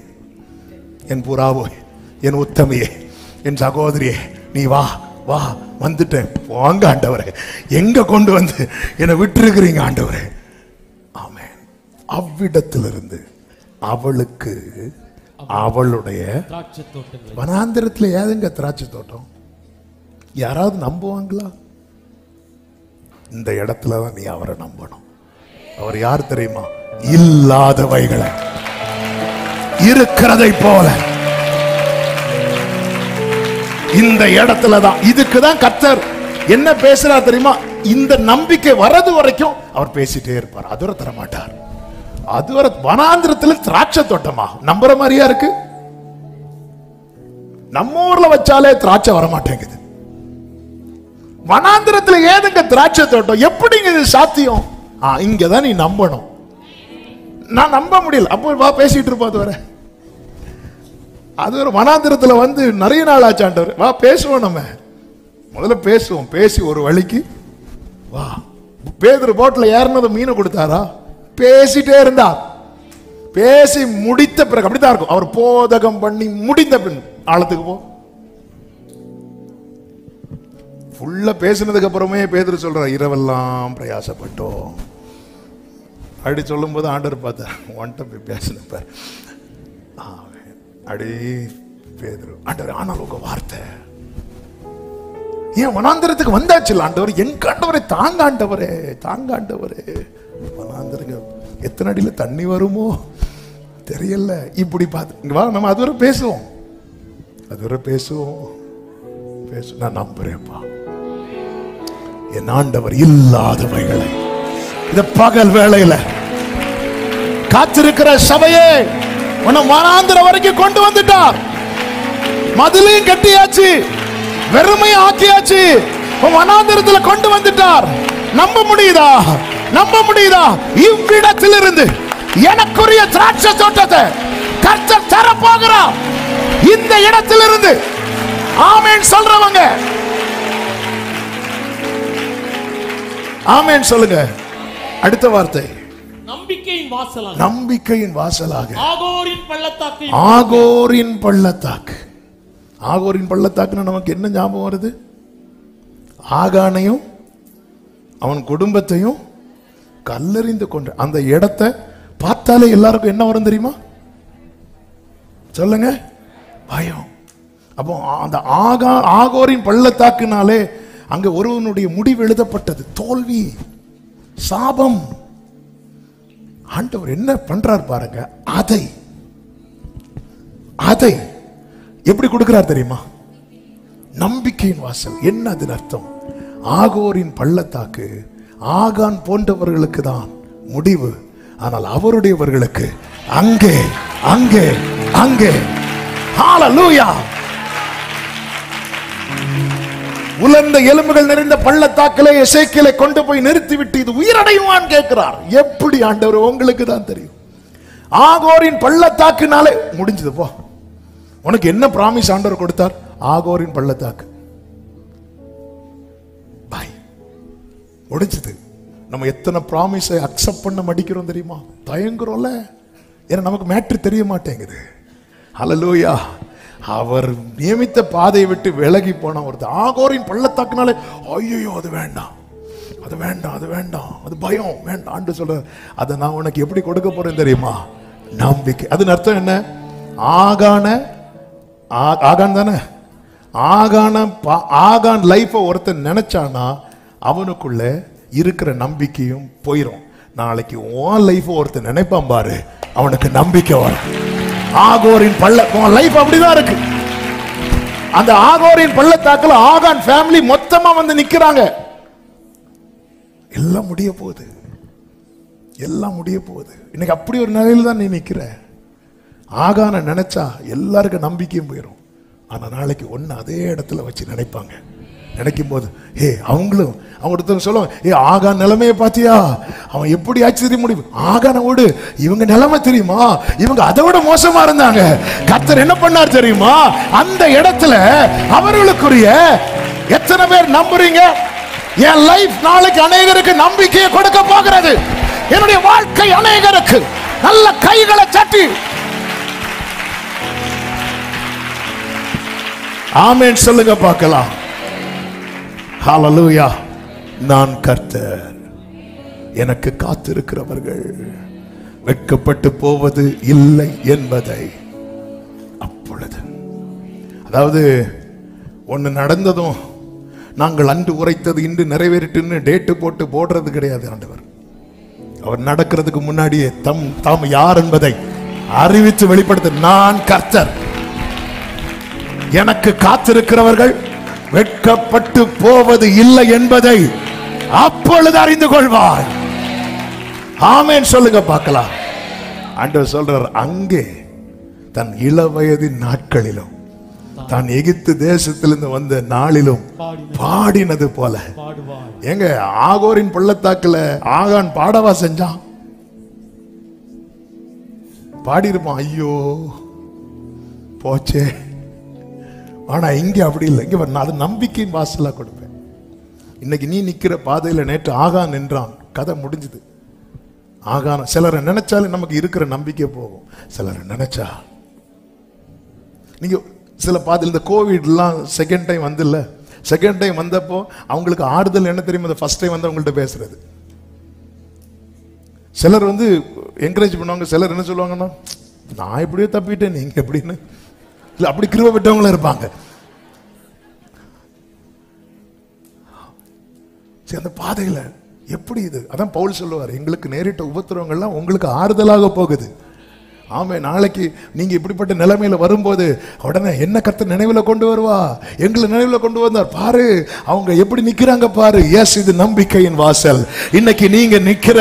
என் புறாவோ, என் உத்தமையே, என் சகோதரியே, நீ வா வா, வந்துட்டேன், வாங்க ஆண்டவரே, எங்க கொண்டு வந்து என்னை விட்டுருக்கிறீங்க ஆண்டவரே. ஆமென். அவ்விடத்திலிருந்து அவளுக்கு அவளுடைய வனாந்திரத்துல ஏதுங்க திராட்சை தோட்டம்? யாராவது நம்புவாங்களா? இந்த இடத்துல தான் நீ அவரை நம்பணும். அவர் யார் தெரியுமா? இல்லாதவைகளை இருக்கிறதை போல. இந்த இடத்துல தான், இதுக்கு தான் கர்த்தர் என்ன பேசுறார் தெரியுமா? இந்த நம்பிக்கை வரது வரைக்கும் அவர் பேசிட்டே இருப்பார், அதுவரை தர மாட்டார். அதுவரை வனாந்திரத்தில் திராட்சை தோட்டமா நம்புற மாதிரியா இருக்கு? நம்ம ஊர்ல வச்சாலே திராட்சை வர மாட்டேங்குது. வனாந்திரத்துல ஏதுங்க திராட்சை தோட்டம்? எப்படிங்க இது சாத்தியம்? இங்கதான் நீ நம்பணும். நான் நம்ப முடியல. அப்போ வா பேசிட்டு இருப்போம். அது வர அது ஒரு வனாந்திரத்துல வந்து நிறைய நாள் ஆச்சு ஆண்டவர். வா பேசுவோம், நம்ம முதல்ல பேசுவோம். பேசி ஒரு வழிக்கு வா. பேதுரு போட்ல ஏறினது மீனை கொடுத்தாரா? பேசிட்டே இருந்தார். பேசி முடித்த பிறகு அப்படித்தான் இருக்கும். அவர் போதகம் பண்ணி முடிந்த பின் ஆழத்துக்கு போ. ஃபுல்லா பேசினதுக்கு அப்புறமே பேதுரு சொல்றார், இரவெல்லாம் பிரயாசப்பட்டோம் அப்படி சொல்லும் போது ஆண்டவர் பார்த்தார், ஒன்ட்ட போய் பேசினப்ப அடி பேதுரு, ஆண்டவர் ஆனால் உங்க வார்த்தை ஏன் வனாந்திரத்துக்கு வந்தாச்சு ஆண்டவர்? என் ஆண்டவரே, தாங்க ஆண்டவரே, தாங்க ஆண்டவரே. வனாந்திரங்க எத்தனை அடியில தண்ணி வருமோ தெரியல. இப்படி பார்த்து வா, நம்ம அதுவரை பேசுவோம், அதுவரை பேசுவோம். நான் நம்புறேன்ப்பா, என் ஆண்டவர் இல்லாதவைகளை இந்த பகல் வேளையில காத்திருக்கிற சபையே உன்னை வனாந்திரம் வரைக்கும் கொண்டு வந்துட்டார். மதிலையும் கட்டியாச்சு, வெறுமையை ஆக்கியாச்சு, வனாந்திரத்துல கொண்டு வந்துட்டார். நம்ப முடியுதா? நம்ப முடியுதா? இவ்விடத்திலிருந்து எனக்குரிய திராட்சை தோட்டத்தை கர்த்தர் தர போகிறார். இந்த இடத்திலிருந்து ஆமென் சொல்றவங்க ஆமென் சொல்லுங்க. அடுத்த வார்த்தை நம்பிக்கையின் வாசலாக. நம்பிக்கையின் வாசலாக. ஆகோரின் பள்ளத்தாக்கு. ஆகோரின் பள்ளத்தாக்கு. ஆகோரின் பள்ளத்தாக்குன்னா நமக்கு என்ன ஞாபகம் வருது? ஆகானையும் அவன் குடும்பத்தையும் கல்லெறிந்து கொண்ட அந்த இடத்தை பார்த்தாலே எல்லாருக்கும் என்ன வரும் தெரியுமா? சொல்லுங்க, பயம். அப்போ அந்த ஆகோரின் பள்ளத்தாக்குனாலே அங்க ஒருவனுடைய முடிவு எழுதப்பட்டது, தோல்வி, சாபம். ஆண்டவர் என்ன பண்றார் பாருங்க. அதை எப்படி கொடுக்கிறார் தெரியுமா? நம்பிக்கையின் வாசல். என்ன அதன் அர்த்தம்? ஆகோரின் பள்ளத்தாக்கு ஆகான் போன்றவர்களுக்கு தான் முடிவு, ஆனால் அவருடையவர்களுக்கு அங்கே அங்கே அங்கே. ஹalleluya. உலர்ந்த எலும்புகள் நிறைந்த பள்ளத்தாக்கிலே எசேக்கியேலை கொண்டு போய் நிறுத்திவிட்டு இது உயிரடைவான் கேட்கிறார். எப்படி ஆண்டவர்? உங்களுக்கு தான் தெரியும். ஆகோரின் பள்ளத்தாக்குனாலே முடிஞ்சது. போ, உனக்கு என்ன பிராமிஸ் ஆண்டவர் கொடுத்தார்? ஆகோரின் பள்ளத்தாக்கு. பாய், முடிஞ்சது. நம்ம எத்தனை பிராமிஸை அக்செப்ட் பண்ண மடிக்கிறோம் தெரியுமா? தயங்குறோம்ல, ஏன்னா நமக்கு மேட்ரு தெரிய மாட்டேங்குது. ஹல்லேலூயா. அவர் நியமித்த பாதையை விட்டு விலகி போன ஒருத்தர் ஆகோரின் பள்ளத்தாக்குனாலே ஐயோ அது வேண்டாம், அது வேண்டாம், அது வேண்டாம், அது பயம் வேண்டாம் ஆண்டு சொல்ற. அதை நான் உனக்கு எப்படி கொடுக்க போறேன் தெரியுமா? நம்பிக்கை. அதன் அர்த்தம் என்ன? ஆகான் தானே, ஆகான் லைஃபை ஒருத்தன் நினைச்சானா அவனுக்குள்ள இருக்கிற நம்பிக்கையும் போயிடும். நாளைக்கு உன் லைஃப் ஒருத்தன் நினைப்பான் பாரு, அவனுக்கு நம்பிக்கை வரும். ஆகோரின் லைஃப் அப்படிதான் இருக்கு. அந்த ஆகோரின் பள்ளத்தாக்குல ஆகான் ஃபேமிலி மொத்தமா வந்து நிக்கிறாங்க. எல்லாம் முடிய போகுது, எல்லாம் முடிய போகுது. இன்னைக்கு அப்படி ஒரு நிலையில தான் நீ நிக்கிற. ஆகான நினைச்சா எல்லாருக்கும் நம்பிக்கையும் போயிடும். ஆனா நாளைக்கு ஒன்னு அதே இடத்துல வச்சு நினைப்பாங்க. நினைக்கும் போது அவங்களும் அவங்க சொல்லுவாங்க, ஆகான் நிலைமையை பாத்தியா, அவன் எப்படி ஆச்சரிய முடியும். ஆகான விடு, இவங்க நிலைமை தெரியுமா, இவங்க அதை விட மோசமா இருந்தாங்க. கர்த்தர் என்ன பண்ணார் தெரியுமா? அந்த இடத்துல அவர்களுக்குரிய எத்தனை பேர் நம்புறீங்க? என் லைஃப் நாளைக்கு அநேகருக்கு நம்பிக்கையை கொடுக்க போகிறது. என்னுடைய வாழ்க்கை அநேகருக்கு நல்ல கைகளை தட்டி ஆமென் சொல்லுங்க பார்க்கலாம். ஹalleluya. நான் கர்த்தர், எனக்கு காத்திருக்கிறவர்கள் வெட்கப்பட்டு போவது இல்லை என்பதை அப்பொழுது. அதாவது ஒன்னு நடந்ததும் நாங்கள் அன்று உரைத்தது இன்று நிறைவேறிட்டுன்னு டேட்டு போட்டு போடுறது கிடையாது. ஆண்டவர் அவர் நடக்கிறதுக்கு முன்னாடியே தாம் யார் என்பதை அறிவித்து வெளிப்படுத்த, நான் கர்த்தர், எனக்கு காத்திருக்கிறவர்கள் வெட்கப்பட்டு போவது இல்லை என்பதை அப்பொழுது அறிந்து கொள்வார். ஆமென் சொல்லுங்க பார்க்கலாம். ஆண்டவர் சொல்றார், அங்கே தன் இளவயதின் நாட்களிலும் தான் எகிப்து தேசத்திலிருந்து வந்த நாளிலும் பாடினது போல. எங்க ஆகோரின் பள்ளத்தாக்குல ஆகான் பாடவா செஞ்சான்? பாடி இருப்பான். ஐயோ போச்சே. ஆனா இங்க அப்படி இல்லை. இங்க நான் அது நம்பிக்கையின் வாசலா கொடுப்பேன். இன்னைக்கு நீ நிக்கிற பாதையில நேற்று ஆகான் நின்றான், கதை முடிஞ்சது. ஆகான் சிலரை நினைச்சாலும் நமக்கு இருக்கிற நம்பிக்கை போகும். சிலரை நினைச்சா நீங்க சில பாதையில் இந்த கோவிட்லாம் செகண்ட் டைம் வந்து இல்ல, செகண்ட் டைம் வந்தப்போ அவங்களுக்கு ஆறுதல் என்ன தெரியுமா? அந்த ஃபர்ஸ்ட் டைம் வந்து அவங்கள்ட்ட பேசுறது. சிலர் வந்து என்கரேஜ் பண்ணுவாங்க, சிலர் என்ன சொல்லுவாங்கன்னா, நான் எப்படியோ தப்பிட்டேன் நீங்க எப்படின்னு இல்ல, அப்படி கிருபை பெற்றவங்களும் இருப்பாங்க. சரி, அந்த பாதையில எப்படி இது? அதான் பவுல் சொல்லுவார், எங்களுக்கு நேரிட்ட உபத்திரவங்கள்லாம் உங்களுக்கு ஆறுதலாக போகுது. ஆமே, நாளைக்கு நீங்க இப்படிப்பட்ட நிலைமையில வரும்போது உடனே என்ன கர்த்தர் நினைவுல கொண்டு வருவா, எங்களை நினைவுல கொண்டு வந்தார் பாரு, அவங்க எப்படி நிக்கிறாங்க பாரு. எஸ், இது நம்பிக்கையின் வாசல். இன்னைக்கு நீங்க நிக்கிற,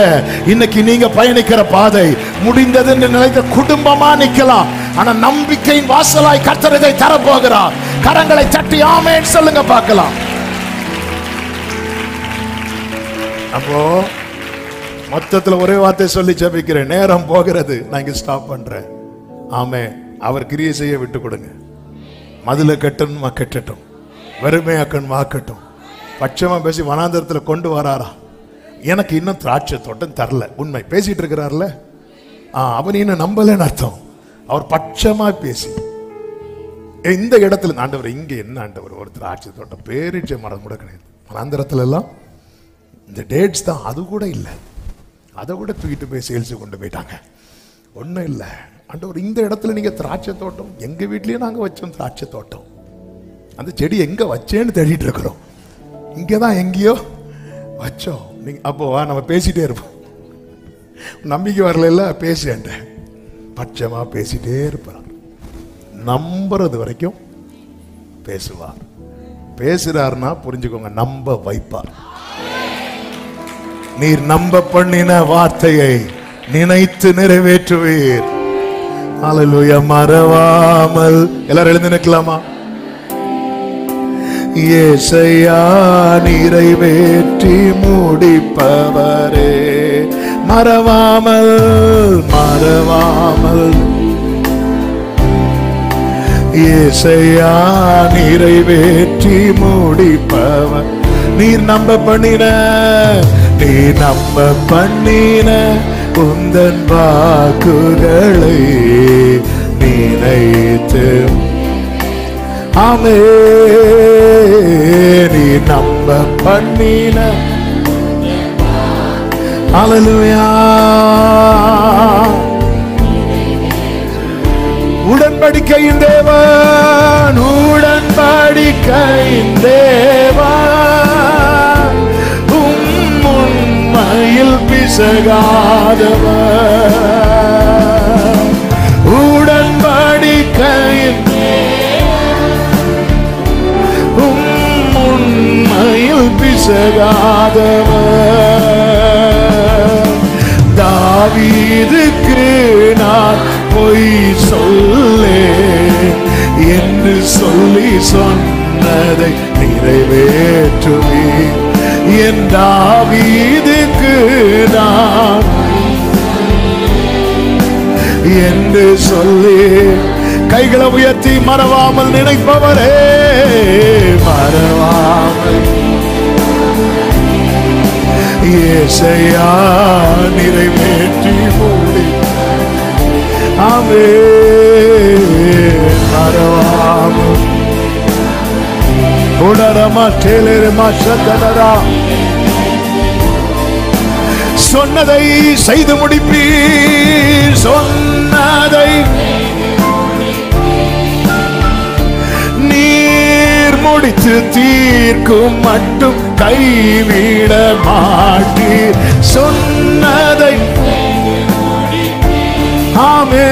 இன்னைக்கு நீங்க பயணிக்கிற பாதை முடிந்தது என்று நினைத்த குடும்பமா நிக்கலாம். ஆனா நம்பிக்கையின் வாசலாய் கர்த்தர் இதை தரப்போகிறார். கரங்களை தட்டி ஆமென் சொல்லுங்க பார்க்கலாம். அப்போ மொத்தத்தில் ஒரே வார்த்தை சொல்லி ஜெபிக்கிறேன். நேரம் போகிறது, நான் இங்க ஸ்டாப் பண்றேன். ஆமே, அவர் கிரியை செய்ய விட்டு கொடுங்க. மதுல கட்டணுமா கட்டட்டும், வெறுமையாக்கணுமா ஆக்கட்டும். பட்சமா பேசி வனாந்தரத்தில் கொண்டு வராரா? எனக்கு இன்னும் திராட்சை தோட்டம் தரல, உண்மை பேசிட்டு இருக்கிறார்ல, அவன் இன்னும் நம்பலன்னு அர்த்தம். அவர் பட்சமா பேசி இந்த இடத்துல, ஆண்டவர் இங்க என்ன ஆண்டவர், ஒரு திராட்சை தோட்டம் பேரிச்சை மரம் கூட கிடையாது. வனாந்தரத்துல எல்லாம் இந்த டேட்ஸ் தான், அது கூட இல்லை. அதை கூட தூக்கிட்டு போய் சேல்ஸ் கொண்டு போயிட்டாங்க. ஒன்றும் இல்லை ஆண்டவர், இந்த இடத்துல நீங்க திராட்சை தோட்டம், எங்க வீட்லயே நாங்க வச்சோம் திராட்சை தோட்டம். அந்த செடி எங்க வச்சேன்னு தேடிட்டு இருக்கிறோம். இங்கதான் எங்கேயோ வச்சோம். நீங்க அப்போ நம்ம பேசிட்டே இருப்போம். நம்பிக்கை வரல, பேசுறேன், பட்சமா பேசிட்டே இருப்பார். நம்புறது வரைக்கும் பேசுவார். பேசுறாருன்னா புரிஞ்சுக்கோங்க, நம்ப வைப்பார். நீர் நம்ப பண்ணின வார்த்தையை நினைத்து நிறைவேற்றுவீர். ஹல்லேலூயா. மறவாமல் எல்லாரும் எழுந்து நிற்கலாமா? ஏசையா நிறைவேற்றி முடிப்பவரே, மறவாமல் மறவாமல். ஏசையா நிறைவேற்றி முடிப்பவர். நீர் நம்ப பண்ணின, நீ நம்ப பண்ணின உந்தன் வாக்குகளை நினைத்து, ஆமே, நீ நம்ப பண்ணின. ஹல்லேலூயா. உடன்படிக்கையின் தேவன், உடன்படிக்கையின் தேவன், உண்மையில் பிசகாதவர். உடன்படிக்கையின் உண்மையில் பிசகாதவர். தாவீதுக்கு நான் பொய் சொல்லே என்று சொல்லி சொன்னதை நிறைவேற்றுவே. என் தாவீதுக்கு நான் என்று சொல்லி, கைகளை உயர்த்தி மறவாமல் நினைப்பவரே, மறவாமல். ஏசையா நிறைவேற்றி மூடி, ஆமே, மறவாமல். உடரமா டேலரமா சதனரா, சொன்னதை செய்து முடிப்பீர், சொன்னதை நீர் முடித்து தீர்க்கும் மட்டும் கைவிட மாட்டீர். சொன்னதை, ஆமே,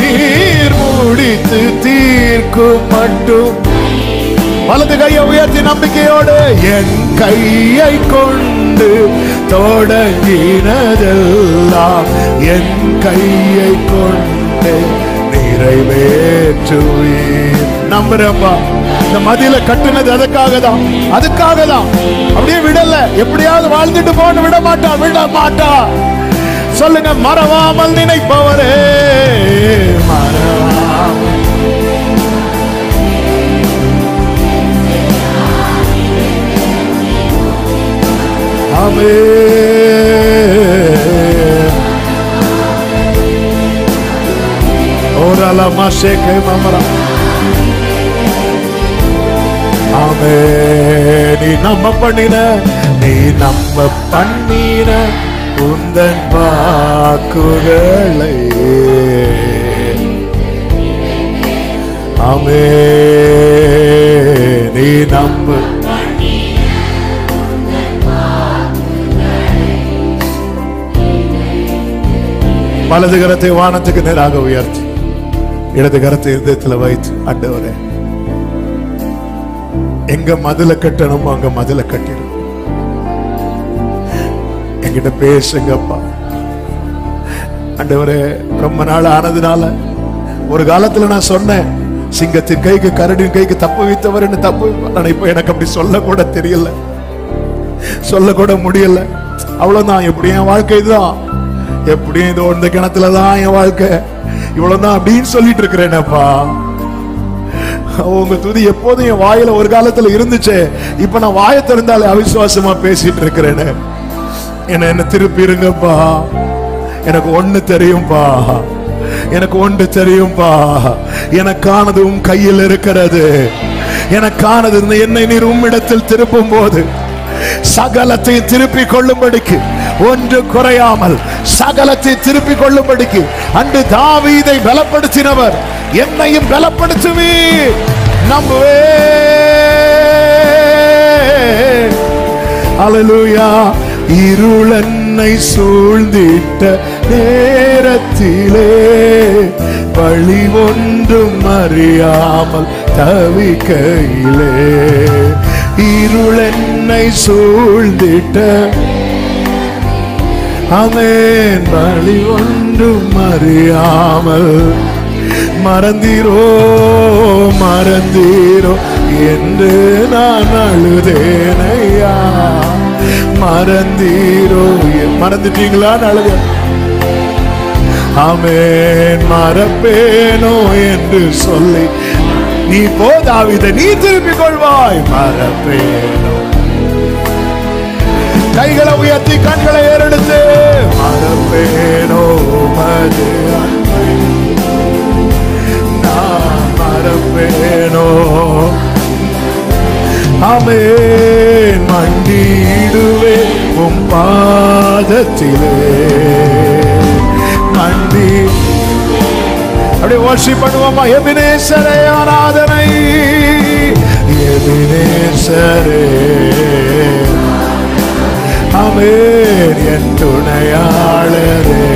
நீர் முடித்து தீர்க்கும் மட்டும். வலது கையை உயர்த்தி நம்பிக்கையோடு, என் கையை கொண்டு தொடங்கினதெல்லாம் என் கையை கொண்டு நிறைவேற்றுவீர். நம்புறப்பா, இந்த மதியில கட்டுனது அதுக்காக தான், அதுக்காக தான். அப்படியே விடல, எப்படியாவது வாழ்ந்துட்டு போன்னு விட மாட்டா, விட மாட்டா. சொல்லுங்க, மறவாமல் நினைப்பவரே, மறவாமல். ஆமே. நீ நம்ம பண்ணின உந்தன் வாக்குகளை ஆமே. நீ நம்ப வலது கரத்தை வானத்துக்கு நேராக உயர்த்தி இடது கரத்தை இதயத்தில் வைத்து, ஆண்டவரே எங்க மதுல கட்டணுமோ அங்க மதுல கட்டிடும். என்கிட்ட பேசுங்கப்பா ஆண்டவரே. ரொம்ப நாள் ஆனதுனால ஒரு காலத்துல நான் சொன்னேன், சிங்கத்தின் கைக்கு கரடின் கைக்கு தப்பு வைத்தவர் என்ன தப்பு. ஆனா இப்ப எனக்கு அப்படி சொல்ல கூட தெரியல, சொல்ல கூட முடியல. அவ்வளவுதான். எப்படி என் வாழ்க்கை தான், எப்படியும் இது இந்த கிணத்துலதான் என் வாழ்க்கை, இவ்வளவுதான் அப்படின்னு சொல்லிட்டு இருக்கிறேனப்பா. உங்க துதி எப்போதும் என் வாயில ஒரு காலத்துல இருந்துச்சு, இப்ப நான் வாயை திறந்தாலே அவிசுவாசமா பேசிட்டு இருக்கிறேன்னு. என்ன திருப்பி இருங்கப்பா. எனக்கு ஒண்ணு தெரியும்பா, எனக்கு ஒன்று தெரியும்பா. எனக்கானது உன் கையில் இருக்கிறது. எனக்கானது என்னை நீர் உம்மிடத்தில் திருப்பும் போது சகலத்தை திருப்பிக் கொள்ளும்படிக்கு, ஒன்று குறையாமல் சகலத்தை திருப்பிக் கொள்ளும்படிக்கு அன்று தாவீதை பலப்படுத்தினவர் என்னையும் பலப்படுத்துவே. நம்புவே. அல்லேலூயா. இருள் என்னை சூழ்ந்திட்ட நேரத்திலே வழி ஒன்றும் அறியாமல் தவிக்கையிலே, இருள் என்னை சூழ்ந்திட்ட ஆமென் வழி ஒன்றும் அறியாமல் மறந்தீரோ மறந்தீரோ என்று நான் அழுதேனையா. மறந்தீரோ, மறந்துட்டீங்களா அழுக. ஆமென் மறப்பேனோ என்று சொல்லி நீ போதாவித நீ திருப்பிக் கொள்வாய். மறப்பேனோ. கைகளை உயர்த்தி கண்களை ஏறெடுத்து மறப்பேனோ மது நான் மறப்பேனோ. ஆமென் மண்டிடுவே உம் பாதத்திலே மண்டி. அப்படியே வர்ஷிப் பண்ணுவோமா? எபினேசரே ஆராதனை, எபினேசரே ஆமென் என் துணையாளரே,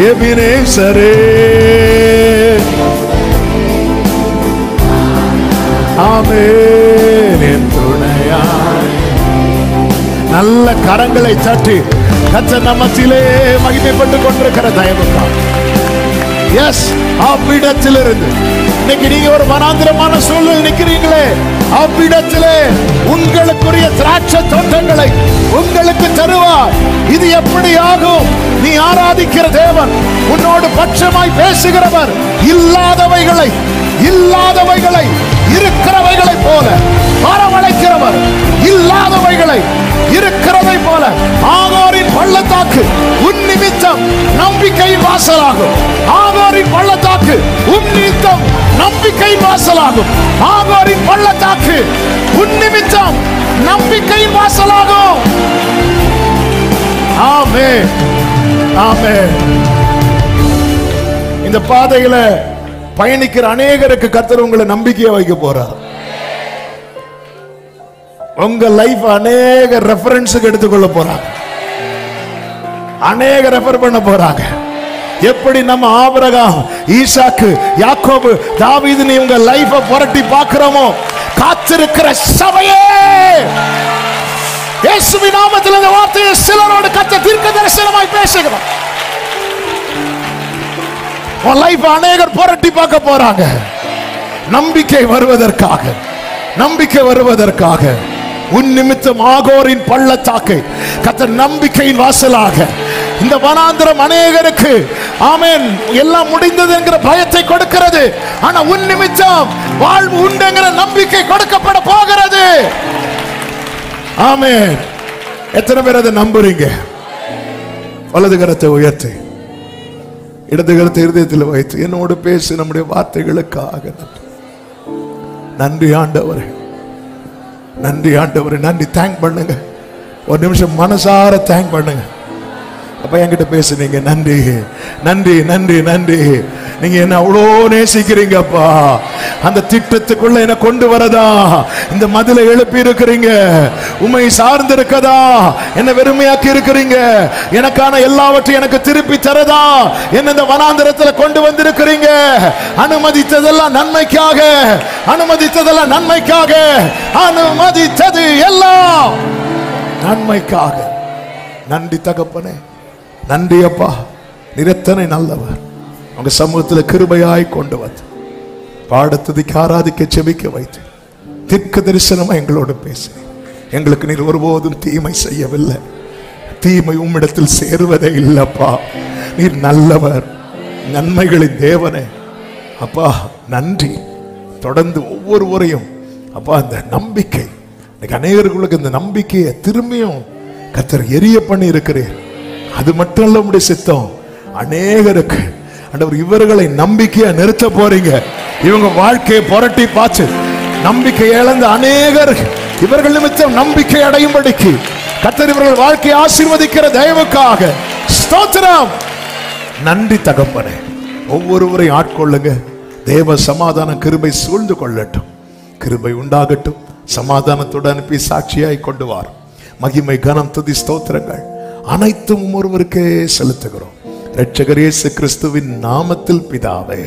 எபினேசரே ஆமென் என் துணையாளரே. நல்ல கரங்களை தட்டி கர்த்தர் நாமத்திலே மகிமைப்பட்டுக் கொண்டிருக்கிற தயவுக்காக. எஸ், அவ்விடத்திலிருந்து இன்னைக்கு நீங்க ஒரு வனாந்திரமான சூழல் நிக்கிறீங்களே, அவ்விடத்திலே உங்களுக்குரிய திராட்சை தோட்டங்களை உங்களுக்கு தருவார். இது எப்படி ஆகும்? நீ ஆராதிக்கிற தேவன் உன்னோடு பட்சமாய் பேசுகிறவர். இல்லாதவைகளை இல்லாதவைகளை இருக்கிறவைகளை போல வரவழைக்கிறவர். இல்லாதவைகளை இருக்கிறதை போல. ஆகாரின் பள்ளத்தாக்கு உன் நிமித்தம் நம்பிக்கையின் வாசலாகும். ஆகாரின் பள்ளத்தாக்கு உன் நிமித்தம் நம்பிக்கையின் வாசலாகும். ஆகாரின் பள்ளத்தாக்கு உன் நிமித்தம் நம்பிக்கையின் வாசலாகும். ஆமென் ஆமென். இந்த பாதையில பயணிக்கிற அநேகருக்கு கர்த்தர் உங்களை நம்பிக்கையை வைக்க போறார். உங்க லைஃப் அநேக ரெஃபரன்ஸுக்கு எடுத்துக்கொள்ள போறாங்க, அநேக ரெஃபர் பண்ண போறாங்க. எப்படி நம்ம ஆபிரகாம், ஈசாக்கு, யாக்கோபு, தாவீது நீ உங்க லைஃபை புரட்டி பார்க்கிறோமோ, காத்திருக்கிற சபையே இயேசுவின் நாமத்தில் இந்த வார்த்தையை சிலரோடு கர்த்தர் தீர்க்க தரிசனமாய் பேசுகிறார். உன் லைஃப் அநேகர் புரட்டி பார்க்க போறாங்க. நம்பிக்கை வருவதற்காக, நம்பிக்கை வருவதற்காக. உன் நிமித்தம் ஆகோரின் பள்ளத்தாக்கை கர்த்தர் நம்பிக்கையின் வாசலாக. இந்த வனாந்திரம் அநேகருக்கு ஆமென் எல்லாம் முடிந்தது என்கிற பயத்தை கொடுக்கிறது. ஆனா உன் நிமித்தம் வாழ்வு உண்டுங்கிற நம்பிக்கை கொடுக்கப்பட போகிறது. ஆமென். எத்தனை பேர் அதை நம்புறீங்க? வலது கரத்தை உயர்த்தி இடது கருத்தை இருதயத்தில் வைத்து என்னோடு பேசி நம்முடைய வார்த்தைகளுக்காக நன்றி ஆண்டவரே, நன்றி ஆண்டவரே, நன்றி. தேங்க் பண்ணுங்க, ஒரு நிமிஷம் மனசார தேங்க் பண்ணுங்க. அப்ப என்கிட்ட பேசுனீங்க, நன்றி நன்றி நன்றி நன்றி. நீங்க என்ன அவ்வளோ நேசிக்கிறீங்கப்பா. அந்த திட்டத்துக்குள்ள என்ன கொண்டு வரதா, இந்த மதிலை எழுப்பி இருக்கிறீங்க, உண்மை சார்ந்து இருக்கதா, என்ன வெறுமையாக்கி இருக்கிறீங்க, எனக்கான எல்லாவற்றையும் எனக்கு திருப்பி தரதா, என்ன இந்த வனாந்தரத்தில் கொண்டு வந்திருக்கிறீங்க. அனுமதித்ததெல்லாம் நன்மைக்காக, அனுமதித்ததெல்லாம் நன்மைக்காக, அனுமதித்தது எல்லாம் நன்மைக்காக. நன்றி தகப்பனே, நன்றி அப்பா. நிரத்தனை நல்லவர். உங்க சமூகத்தில் கிருபையாய் கொண்டு வந்து பாடத்துதிக்கு ஆராதிக்க செபிக்க வைத்து தீர்க்க தரிசனமா எங்களோடு பேசி, எங்களுக்கு நீர் ஒருபோதும் தீமை செய்யவில்லை, தீமை உம்மிடத்தில் சேருவதே இல்லப்பா. நீர் நல்லவர், நன்மைகளின் தேவனே அப்பா. நன்றி. தொடர்ந்து ஒவ்வொருவரையும் அப்பா அந்த நம்பிக்கை, அநேகர்களுக்கு இந்த நம்பிக்கையை திரும்பியும் கர்த்தர் எரிய பண்ணி இருக்கிறீர். அது மட்டும் இல்ல உம்முடைய சித்தம், அநேகருக்கு ஆண்டவர் இவர்களை நம்பிக்கையா நிறுத்த போறீங்க. இவங்க வாழ்க்கையை புரட்டி பார்த்து நம்பிக்கை இழந்த அநேகர் இவர்கள் நிமித்தம் நம்பிக்கை அடையும்படிக்கு கர்த்தர் இவர்கள் வாழ்க்கையை ஆசீர்வதிக்கிற தயவுக்காக ஸ்தோத்திரம். நன்றி தகப்பனே. ஒவ்வொருவரையும் ஆட்கொள்ளுங்க. தேவ சமாதான கிருபை சூழ்ந்து கொள்ளட்டும், கிருபை உண்டாகட்டும். சமாதானத்தோடு அனுப்பி சாட்சியாய் கொண்டு வாரும். மகிமை கனம் துதி ஸ்தோத்திரங்கள் அனைத்தும் ஒருவருக்கே செலுத்துகிறோம். இரட்சகர் இயேசு கிறிஸ்துவின் நாமத்தில் பிதாவே.